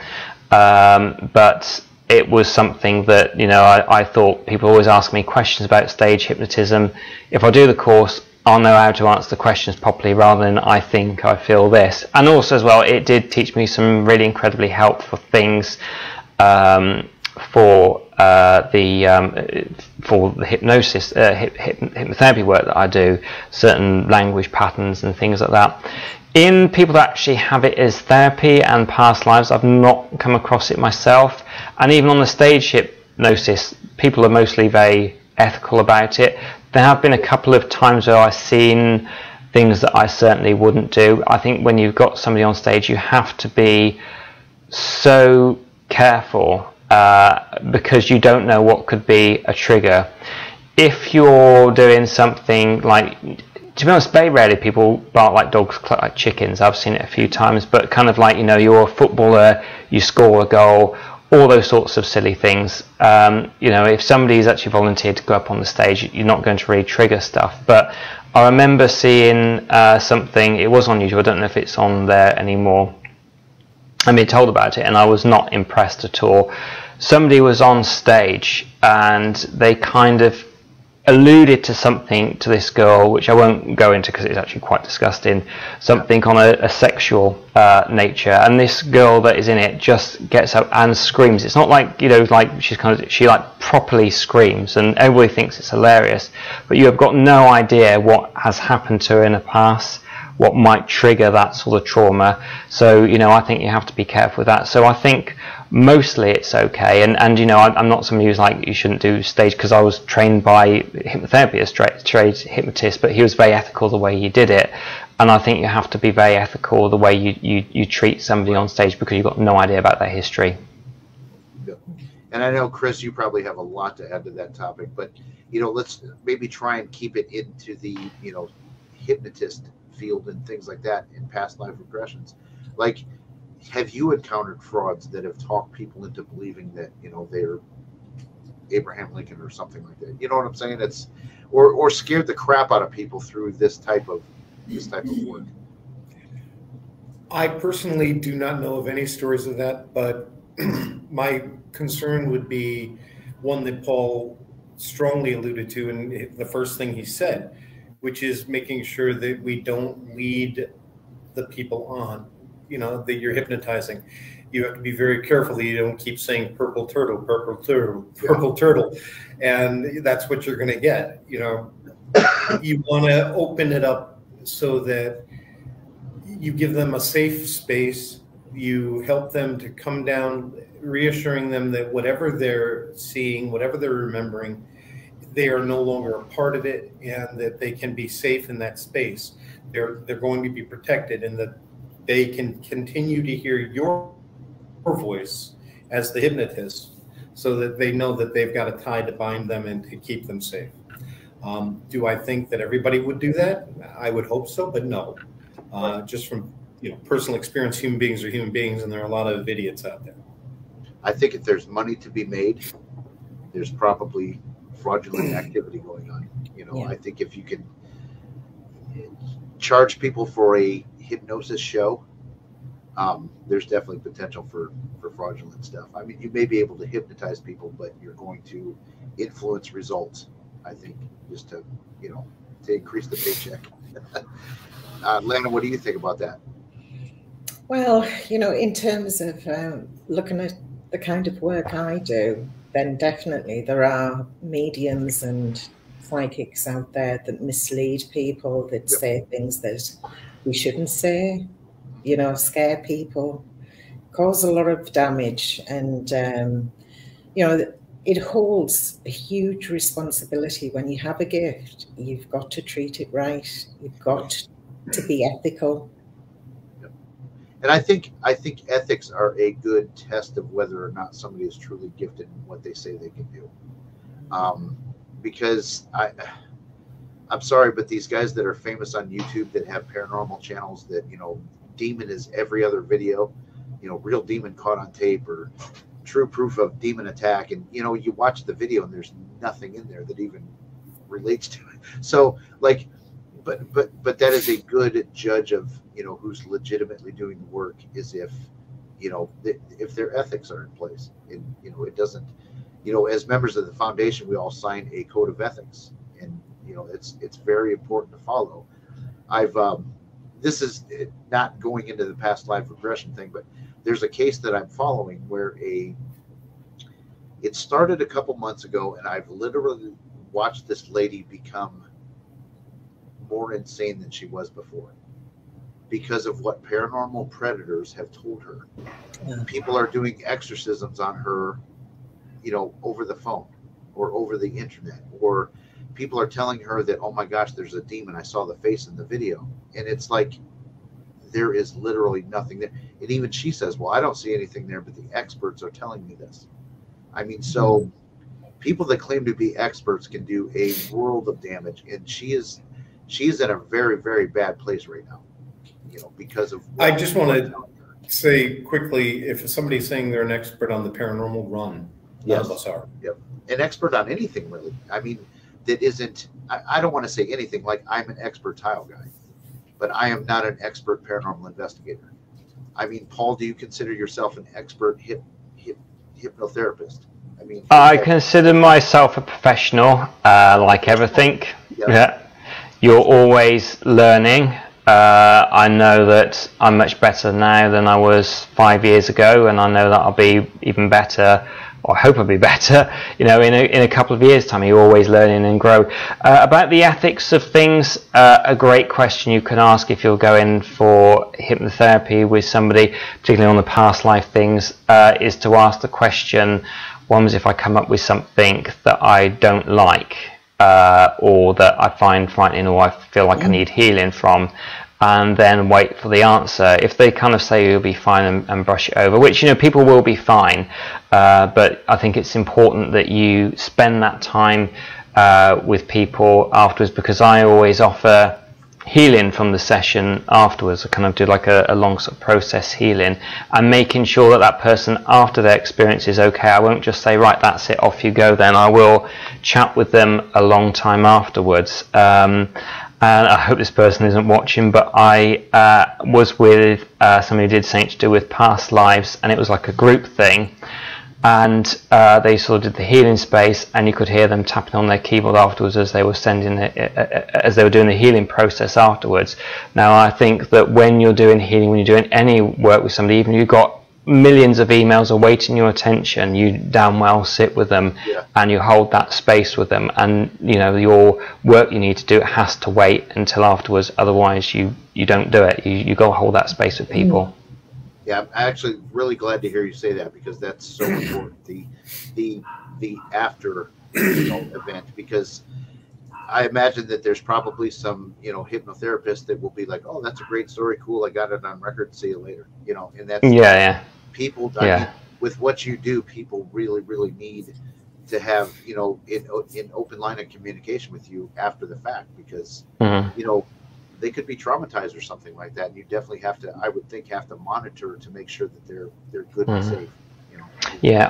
but it was something that, I thought people always ask me questions about stage hypnotism. If I do the course, I'll know how to answer the questions properly rather than I feel this. And also as well, it did teach me some really incredibly helpful things for the hypnosis, hypnotherapy work that I do, certain language patterns and things like that. In people that actually have it as therapy and past lives, I've not come across it myself. And even on the stage hypnosis, people are mostly very ethical about it. There have been a couple of times where I've seen things that I certainly wouldn't do. I think when you've got somebody on stage, you have to be so careful because you don't know what could be a trigger. If you're doing something like, to be honest, very rarely people bark like dogs, cluck like chickens. I've seen it a few times, but kind of like, you know, you're a footballer, you score a goal, all those sorts of silly things. You know, if somebody's actually volunteered to go up on the stage, you're not going to really trigger stuff. But I remember seeing something, it was on YouTube, I don't know if it's on there anymore. I mean, told about it, and I was not impressed at all. Somebody was on stage, and they kind of alluded to something to this girl, which I won't go into because it's actually quite disgusting, something on a sexual nature, and this girl that is in it just gets up and screams. It's not like, you know, like she like properly screams, and everybody thinks it's hilarious, but you have got no idea what has happened to her in the past, what might trigger that sort of trauma. So, you know, I think you have to be careful with that. So I think mostly it's okay, and you know, I'm not somebody who's like, you shouldn't do stage, because I was trained by hypnotherapy, a trained hypnotist, but he was very ethical the way he did it, and I think you have to be very ethical the way you treat somebody on stage, because you've got no idea about their history. Yeah. And I know, Chris, you probably have a lot to add to that topic, but you know, let's maybe try and keep it into the, you know, hypnotist field and things like that in past life regressions. Like, have you encountered frauds that have talked people into believing that, you know, they're Abraham Lincoln or something like that? You know what I'm saying? It's or scared the crap out of people through this type of work. I personally do not know of any stories of that, but my concern would be one that Paul strongly alluded to in the first thing he said, which is making sure that we don't lead the people on, you know, that you're hypnotizing. You have to be very careful that you don't keep saying purple turtle, purple turtle, purple turtle. And that's what you're going to get. You know, you want to open it up so that you give them a safe space. You help them to come down, reassuring them that whatever they're seeing, whatever they're remembering, they are no longer a part of it, and that they can be safe in that space. They're going to be protected, and that they can continue to hear your voice as the hypnotist, so that they know that they've got a tie to bind them and to keep them safe. Do I think that everybody would do that? I would hope so, but no. Just from, you know, personal experience, human beings are human beings, and there are a lot of idiots out there. I think if there's money to be made, there's probably fraudulent activity going on. You know, yeah. I think if you can charge people for a hypnosis show, there's definitely potential for fraudulent stuff. I mean, you may be able to hypnotize people, but you're going to influence results, I think, just to, you know, to increase the paycheck. Lana, what do you think about that? Well, you know, in terms of looking at the kind of work I do, then definitely there are mediums and psychics out there that mislead people, that say things that we shouldn't say, you know, scare people, cause a lot of damage. And, you know, it holds a huge responsibility. When you have a gift, you've got to treat it right. You've got to be ethical. And I think ethics are a good test of whether or not somebody is truly gifted in what they say they can do. Because I'm sorry, but these guys that are famous on YouTube that have paranormal channels that, you know, demon is every other video, you know, real demon caught on tape or true proof of demon attack, and you know, you watch the video and there's nothing in there that even relates to it. So like, but that is a good judge of, you know, who's legitimately doing the work, is if, you know, if their ethics are in place. And, you know, it doesn't, you know, as members of the foundation, we all sign a code of ethics, and, you know, it's very important to follow. This is not going into the past life regression thing, but there's a case that I'm following where it started a couple months ago, and I've literally watched this lady become more insane than she was before because of what paranormal predators have told her. Yeah. People are doing exorcisms on her over the phone or over the internet, or people are telling her that, oh my gosh, there's a demon, I saw the face in the video, and it's like there is literally nothing there. And even she says, well, I don't see anything there, but the experts are telling me this. I mean, so people that claim to be experts can do a world of damage, and she is in a very, very bad place right now, because of I just want to say quickly, if somebody's saying they're an expert on the paranormal, run. None of us are. Yep. An expert on anything, really. I mean, that isn't, I don't want to say anything like I'm an expert tile guy, but I am not an expert paranormal investigator. I mean, Paul, do you consider yourself an expert hypnotherapist? I mean, I consider myself a professional, like everything. Yep. Yeah. You're always learning. I know that I'm much better now than I was 5 years ago, and I know that I'll be even better, or I hope I'll be better, in a couple of years' time. You're always learning and grow. About the ethics of things, a great question you can ask if you're going for hypnotherapy with somebody, particularly on the past life things, is to ask the question, what happens if I come up with something that I don't like? Or that I find frightening, or I feel like I need healing from, and then wait for the answer. If they kind of say you'll be fine and brush it over, which people will be fine, but I think it's important that you spend that time with people afterwards, because I always offer healing from the session afterwards. I kind of do like a long sort of process healing, and making sure that that person after their experience is okay. I won't just say, right, that's it, off you go then. I will chat with them a long time afterwards. And I hope this person isn't watching, but I was with somebody who did something to do with past lives, and it was like a group thing. And they sort of did the healing space, and you could hear them tapping on their keyboard afterwards as they were as they were doing the healing process afterwards. Now, I think that when you're doing healing, when you're doing any work with somebody, even if you've got millions of emails awaiting your attention, you damn well sit with them, and you hold that space with them. And your work you need to do, it has to wait until afterwards. Otherwise, you don't do it. You go hold that space with people. Yeah, I'm actually really glad to hear you say that, because that's so important. The after event, because I imagine that there's probably some hypnotherapists that will be like, oh, that's a great story, cool, I got it on record, see you later, and that's people. I mean, with what you do, people really, really need to have an open line of communication with you after the fact, because they could be traumatized or something like that, and you definitely have to, I would think, have to monitor to make sure that they're good and safe. Yeah,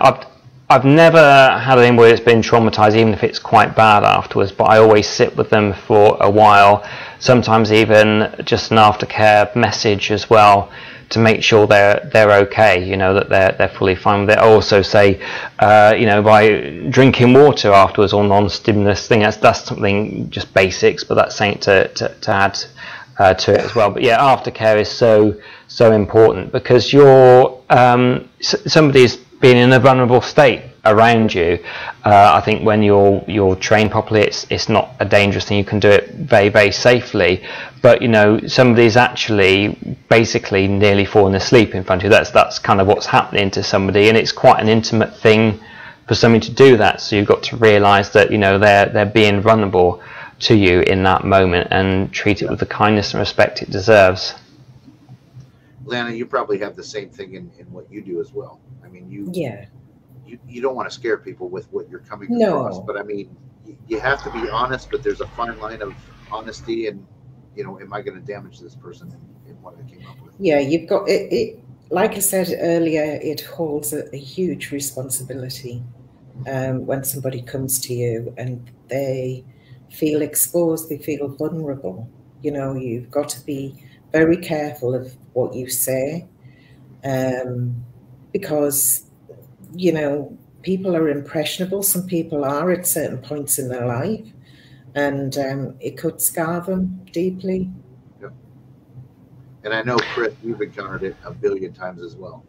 I've never had anybody that's been traumatized, even if it's quite bad afterwards. But I always sit with them for a while, sometimes even just an aftercare message as well, to make sure they're okay. That they're fully fine with it. I also say, by drinking water afterwards, or non-stimulus thing. That's something just basics, but that's something to add to it as well. But yeah, aftercare is so important, because you're somebody's being in a vulnerable state around you. I think when you're trained properly, it's not a dangerous thing. You can do it very, very safely. But somebody's actually basically nearly falling asleep in front of you. That's kind of what's happening to somebody, and it's quite an intimate thing for somebody to do that. So you've got to realise that they're being vulnerable to you in that moment, and treat it with the kindness and respect it deserves. Lana, you probably have the same thing in what you do as well. I mean, you don't want to scare people with what you're coming across, but I mean, you have to be honest, but there's a fine line of honesty and, am I going to damage this person in what I came up with? Yeah, you've got it. Like I said earlier, it holds a huge responsibility when somebody comes to you and they feel exposed, they feel vulnerable. You've got to be very careful of what you say, because people are impressionable. Some people are at certain points in their life, and it could scar them deeply. Yep. And I know, Chris, you've encountered it a billion times as well.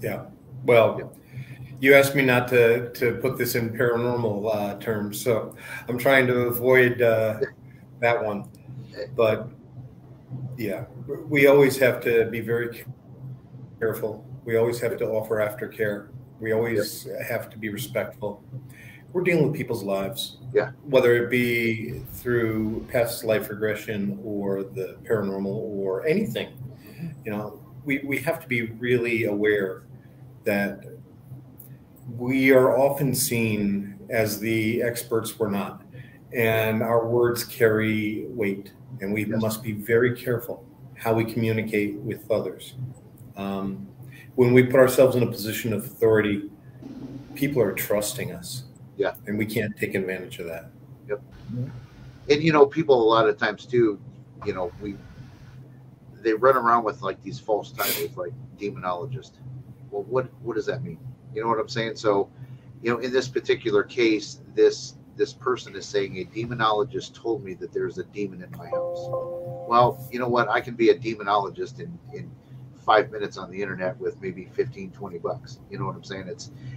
Yeah. Well, you asked me not to put this in paranormal terms, so I'm trying to avoid that one. But yeah, we always have to be very careful. We always have to offer aftercare. We always have to be respectful. We're dealing with people's lives. Yeah. Whether it be through past life regression or the paranormal or anything, you know, we have to be really aware that we are often seen as the experts we're not, and our words carry weight, and we must be very careful how we communicate with others. When we put ourselves in a position of authority, people are trusting us. Yeah. And we can't take advantage of that. Yep. And, you know, people a lot of times too, you know, they run around with like these false titles like demonologist. Well, what does that mean? You know what I'm saying? So, you know, in this particular case, this person is saying a demonologist told me that there's a demon in my house. Well, you know what? I can be a demonologist in 5 minutes on the internet with maybe $15-20. You know what I'm saying?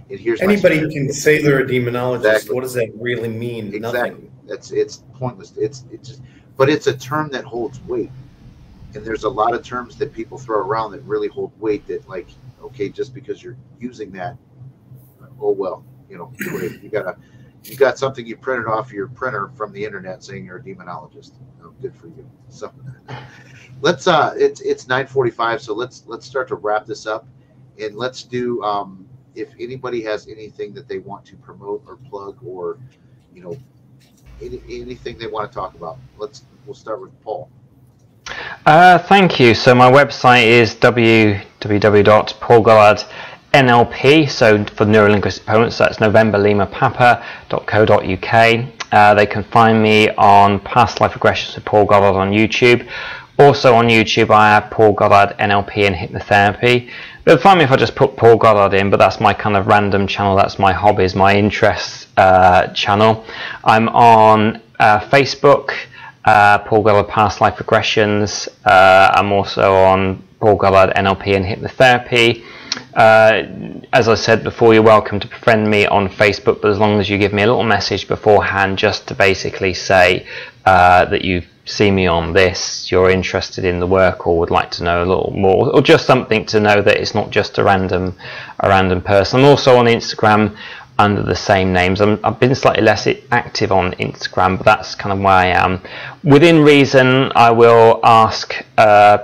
Here's anybody can say they're a demonologist. Exactly. What does that really mean? Exactly. Nothing. It's pointless. It's just, but it's a term that holds weight. And there's a lot of terms that people throw around that really hold weight. That like, okay, just because you're using that, oh well, you know, you got something you printed off your printer from the internet saying you're a demonologist. Oh, good for you. So let's it's 9:45, so let's start to wrap this up, and let's do if anybody has anything that they want to promote or plug, or you know, anything they want to talk about. We'll start with Paul. Thank you. So my website is www.paulgollardnlp, so for neurolinguistic opponents, that's novemberlimapapa.co.uk. They can find me on Past Life Regressions with Paul Goddard on YouTube. Also on YouTube, I have Paul Goddard NLP and Hypnotherapy. They'll find me if I just put Paul Goddard in, but that's my kind of random channel. That's my hobbies, my interests channel. I'm on Facebook, Paul Goddard Past Life Regressions. I'm also on Paul Goddard NLP and Hypnotherapy. As I said before, you're welcome to befriend me on Facebook, but as long as you give me a little message beforehand just to basically say that you've seen me on this, you're interested in the work, or would like to know a little more, or just something to know that it's not just a random person. I'm also on Instagram under the same names. I've been slightly less active on Instagram, but that's kind of where I am. Within reason, I will answer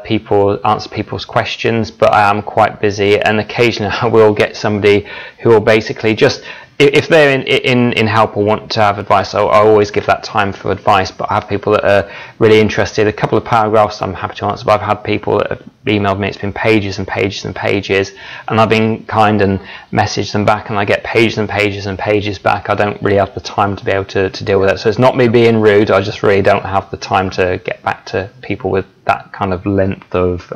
people's questions, but I am quite busy, and occasionally I will get somebody who will basically just, if they're in help or want to have advice, I always give that time for advice. But I have people that are really interested. A couple of paragraphs I'm happy to answer, but I've had people that have emailed me. It's been pages and pages and pages, and I've been kind and messaged them back, and I get pages and pages and pages back. I don't really have the time to be able to deal with it. So it's not me being rude. I just really don't have the time to get back to people with that kind of length of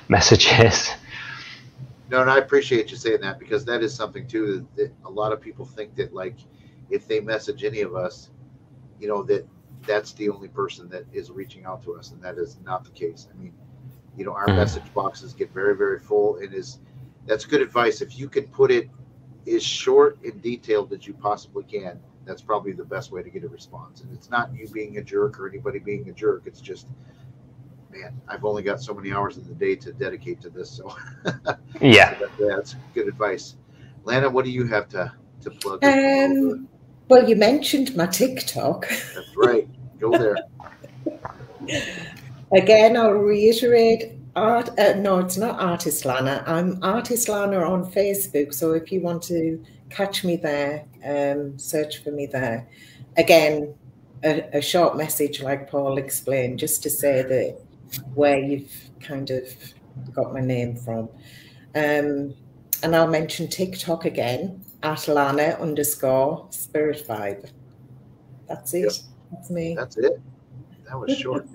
messages. No, and I appreciate you saying that, because that is something too that a lot of people think that, like, if they message any of us, you know, that's the only person that is reaching out to us, and that is not the case. I mean, you know, our message boxes get very, very full, and that's good advice. If you can put it as short and detailed as you possibly can, that's probably the best way to get a response. And it's not you being a jerk or anybody being a jerk. It's just, man, I've only got so many hours in the day to dedicate to this. So yeah, that's good advice. Lana, what do you have to plug? Well, you mentioned my TikTok. That's right. Go there. Again, I'll reiterate, no, it's not Artist Lana. I'm Artist Lana on Facebook. So if you want to catch me there, search for me there. Again, a short message like Paul explained, just to say that where you've kind of got my name from. And I'll mention TikTok again, @Lana_Spirit Vibe. That's it. Yep. That's me. That's it. That was short.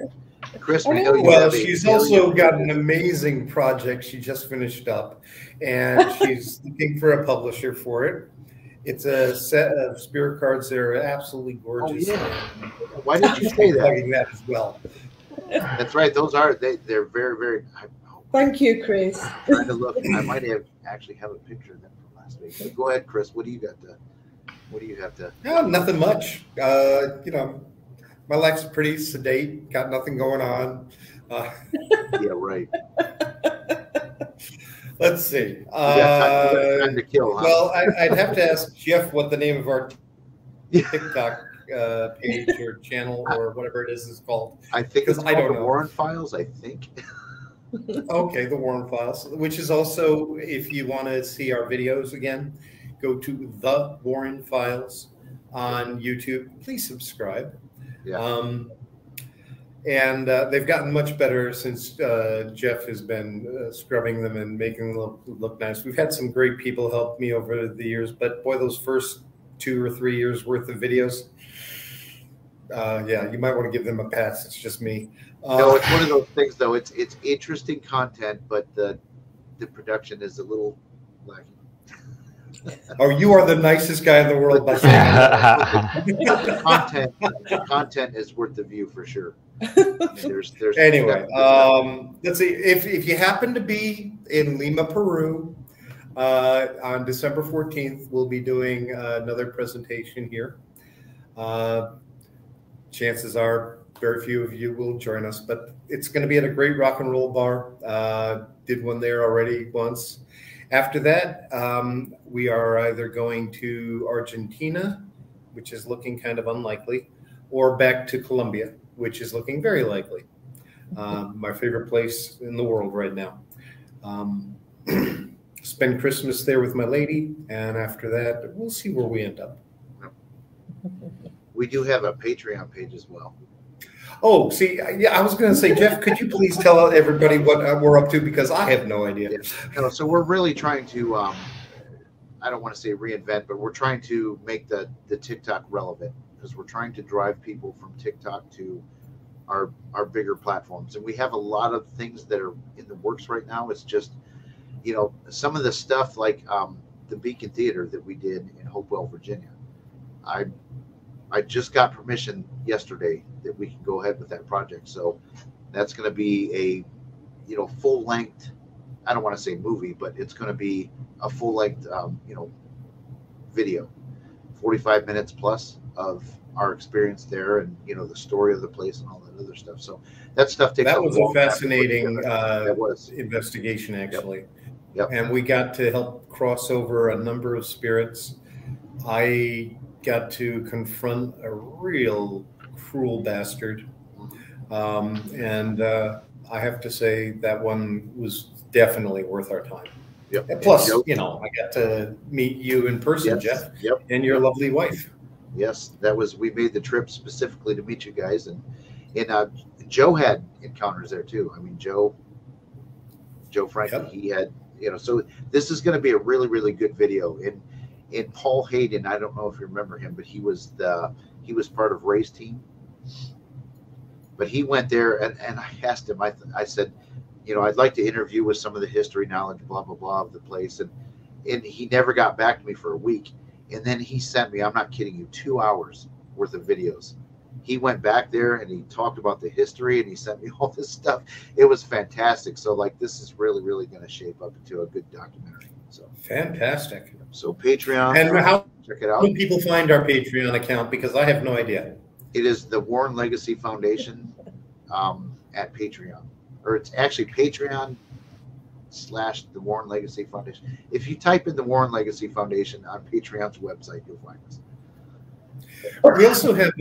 Chris, well, she's also got an amazing project she just finished up, and she's looking for a publisher for it. It's a set of spirit cards that are absolutely gorgeous. Oh, yeah. Why did you say that as well? That's right. Those are they're very, very. Thank you, Chris. I'm trying to look. I might actually have a picture of them from last week. But go ahead, Chris. What do you got to? What do you have to? No, nothing much. You know, my life's pretty sedate. Got nothing going on. Yeah, right. Let's see. We got time to kill, huh? Well, I'd have to ask Jeff what the name of our TikTok page or channel or whatever it is called. I think it's I don't called know. the Warren Files, I think. Okay, the Warren Files, which is also, if you want to see our videos again, go to the Warren Files on YouTube. Please subscribe. Yeah. And they've gotten much better since Jeff has been scrubbing them and making them look nice. We've had some great people help me over the years, but boy, those first 2 or 3 years worth of videos, yeah, you might want to give them a pass. It's just me. No, it's one of those things, though. It's interesting content, but the production is a little lacking. Oh, you are the nicest guy in the world. By the content is worth the view for sure. There's anyway. Let's see if you happen to be in Lima, Peru, on December 14th, we'll be doing another presentation here. Chances are very few of you will join us, but it's going to be at a great rock and roll bar. Did one there already once. After that, we are either going to Argentina, which is looking kind of unlikely, or back to Colombia, which is looking very likely. My favorite place in the world right now. Spend Christmas there with my lady, and after that, we'll see where we end up. We do have a Patreon page as well. Oh, see, yeah, I was going to say, Jeff, could you please tell everybody what we're up to, because I have no idea. No, so we're really trying to, I don't want to say reinvent, but we're trying to make the TikTok relevant, because we're trying to drive people from TikTok to our bigger platforms. And we have a lot of things that are in the works right now. It's just, you know, some of the stuff like the Beacon Theater that we did in Hopewell, Virginia. I just got permission yesterday that we can go ahead with that project. So that's going to be a, you know, full length, I don't want to say movie, but it's going to be a full length, you know, video, 45 minutes plus of our experience there, and, you know, the story of the place and all that other stuff. So that stuff takes that was a fascinating investigation, actually. Yep. And we got to help cross over a number of spirits. I got to confront a real cruel bastard. And I have to say that one was definitely worth our time. Yep. And plus, you know, I got to meet you in person, yes. Jeff, yep. and your lovely wife. Yes, we made the trip specifically to meet you guys. And Joe had encounters there too. I mean, Joe Frankie, yep. He had, you know, so this is going to be a really, really good video. And Paul Hayden, I don't know if you remember him, but he was part of Ray's team. But he went there, and I asked him, I said, you know, I'd like to interview with some of the history knowledge, blah, blah, blah, of the place. And he never got back to me for a week. And then he sent me, I'm not kidding you, 2 hours worth of videos. He went back there and he talked about the history, and he sent me all this stuff. It was fantastic. So, like, this is really, really going to shape up into a good documentary. So fantastic. So Patreon. And how check it out. How do people find our Patreon account? Because I have no idea. It is the Warren Legacy Foundation at Patreon. Or it's actually Patreon / the Warren Legacy Foundation. If you type in the Warren Legacy Foundation on Patreon's website, you'll find us. We also have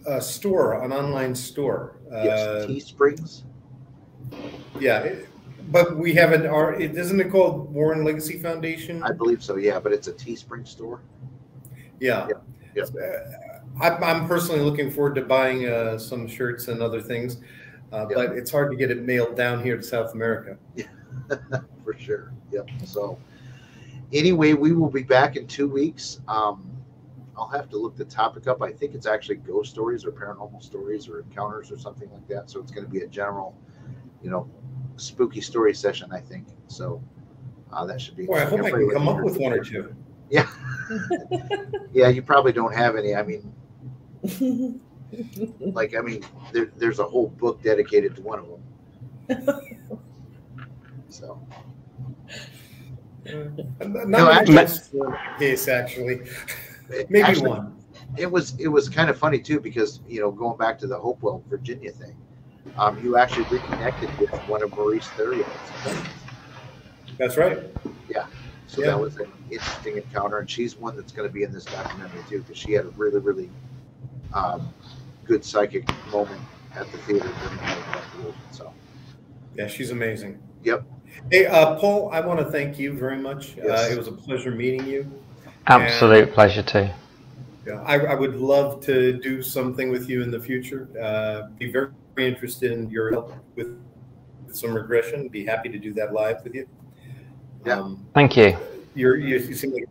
a store, an online store. Yes, Teesprings. Yeah, but we haven't. Isn't it called Warren Legacy Foundation? I believe so. Yeah, but it's a Teespring store. Yeah. Yep. I'm personally looking forward to buying some shirts and other things. But it's hard to get it mailed down here to South America. Yeah, for sure. Yep. So anyway, we will be back in 2 weeks. I'll have to look the topic up. I think it's actually ghost stories or paranormal stories or encounters or something like that. So it's going to be a general, you know, spooky story session, I think. So that should be. Boy, I hope I can come up with one or two. Yeah. Yeah, you probably don't have any. I mean. Like, I mean, there's a whole book dedicated to one of them. So, not case actually, maybe actually, one. It was kind of funny too, because, you know, going back to the Hopewell, Virginia thing, you actually reconnected with one of Maurice Theriot's friends. That's right. Yeah. So Yeah. that was an interesting encounter, and she's one that's going to be in this documentary too, because she had a really, really good psychic moment at the theater during the investigation. So. Yeah, she's amazing. Yep. Hey, Paul, I want to thank you very much. Yes. It was a pleasure meeting you. Absolute pleasure too. Yeah, I would love to do something with you in the future. Be very, very interested in your help with some regression. Be happy to do that live with you. Yeah. Thank you. You seem like a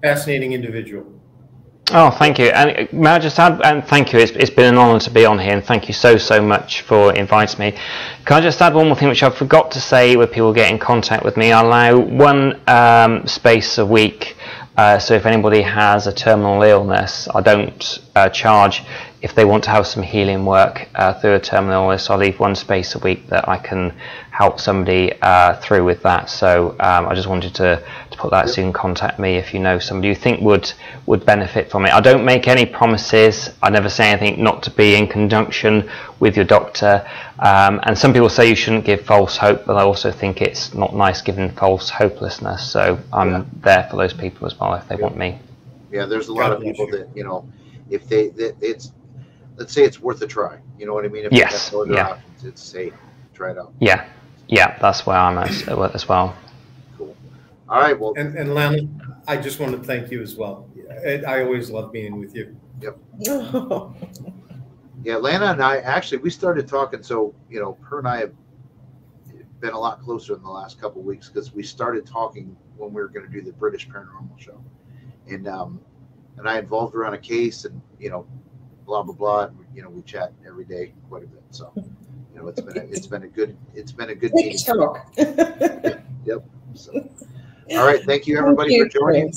fascinating individual. Oh, thank you. And may I just add, and thank you, it's been an honour to be on here, and thank you so much for inviting me. Can I just add one more thing which I forgot to say when people get in contact with me? I allow one space a week, so if anybody has a terminal illness, I don't charge if they want to have some healing work through a terminal illness. I leave one space a week that I can help somebody through with that. So I just wanted to put that, so you can contact me if you know somebody you think would benefit from it. I don't make any promises. I never say anything not to be in conjunction with your doctor. And some people say you shouldn't give false hope, but I also think it's not nice giving false hopelessness. So I'm there for those people as well if they want me. Yeah, there's a lot of people that, you know, if it's, let's say it's worth a try. You know what I mean? If Yes. no other options, it's safe. Try it out. Yeah. Yeah, that's where I'm at as well. Cool. All right. Well, And Lana, I just want to thank you as well. I always love being with you. Yep. Yeah, Lana and I actually, we started talking. So, you know, her and I have been a lot closer in the last couple of weeks because we started talking when we were going to do the British Paranormal show, and I involved her on a case, and you know, blah blah blah. And, you know, we chat every day quite a bit. So, you know, it's been a good meeting. Talk. Yep. So, all right. Thank you everybody for joining.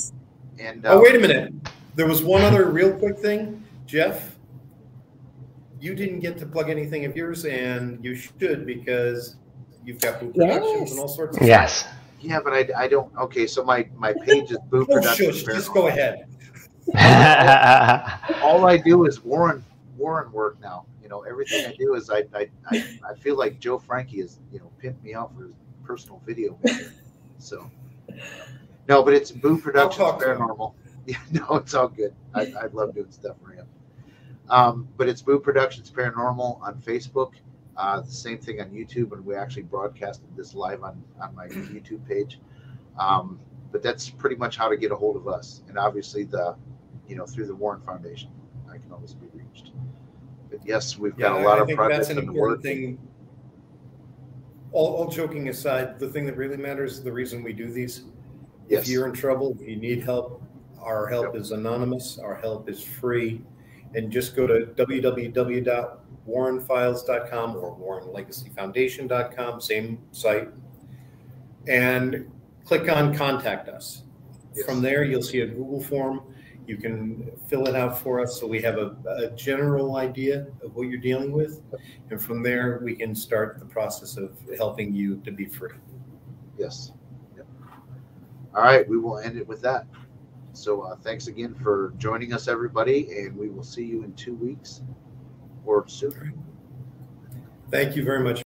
And oh, wait a minute. There was one other real quick thing, Jeff. You didn't get to plug anything of yours, and you should, because you've got Boo Productions and all sorts of stuff. Yeah, but I don't. Okay, so my page is Boo Productions. Shush, just go ahead. All I do is Warren work now. You know, everything I do is I feel like Joe Frankie is, you know, pimped me out for his personal video maker. So no, but it's Boo Productions Paranormal. Yeah, no, it's all good. I love doing stuff for him. But it's Boo Productions Paranormal on Facebook. The same thing on YouTube, and we actually broadcasted this live on my YouTube page. But that's pretty much how to get a hold of us. And obviously through the Warren Foundation, I can always be reached. But yes, we've got a lot of projects in the works. Thing. All joking aside, the thing that really matters is the reason we do these. Yes. If you're in trouble, if you need help, our help is anonymous. Our help is free. And just go to www.warrenfiles.com or warrenlegacyfoundation.com, same site, and click on Contact Us. Yes. From there, you'll see a Google form. You can fill it out for us so we have a general idea of what you're dealing with. And from there, we can start the process of helping you to be free. Yes. Yep. All right, we will end it with that. So thanks again for joining us, everybody, and we will see you in 2 weeks or sooner. Thank you very much.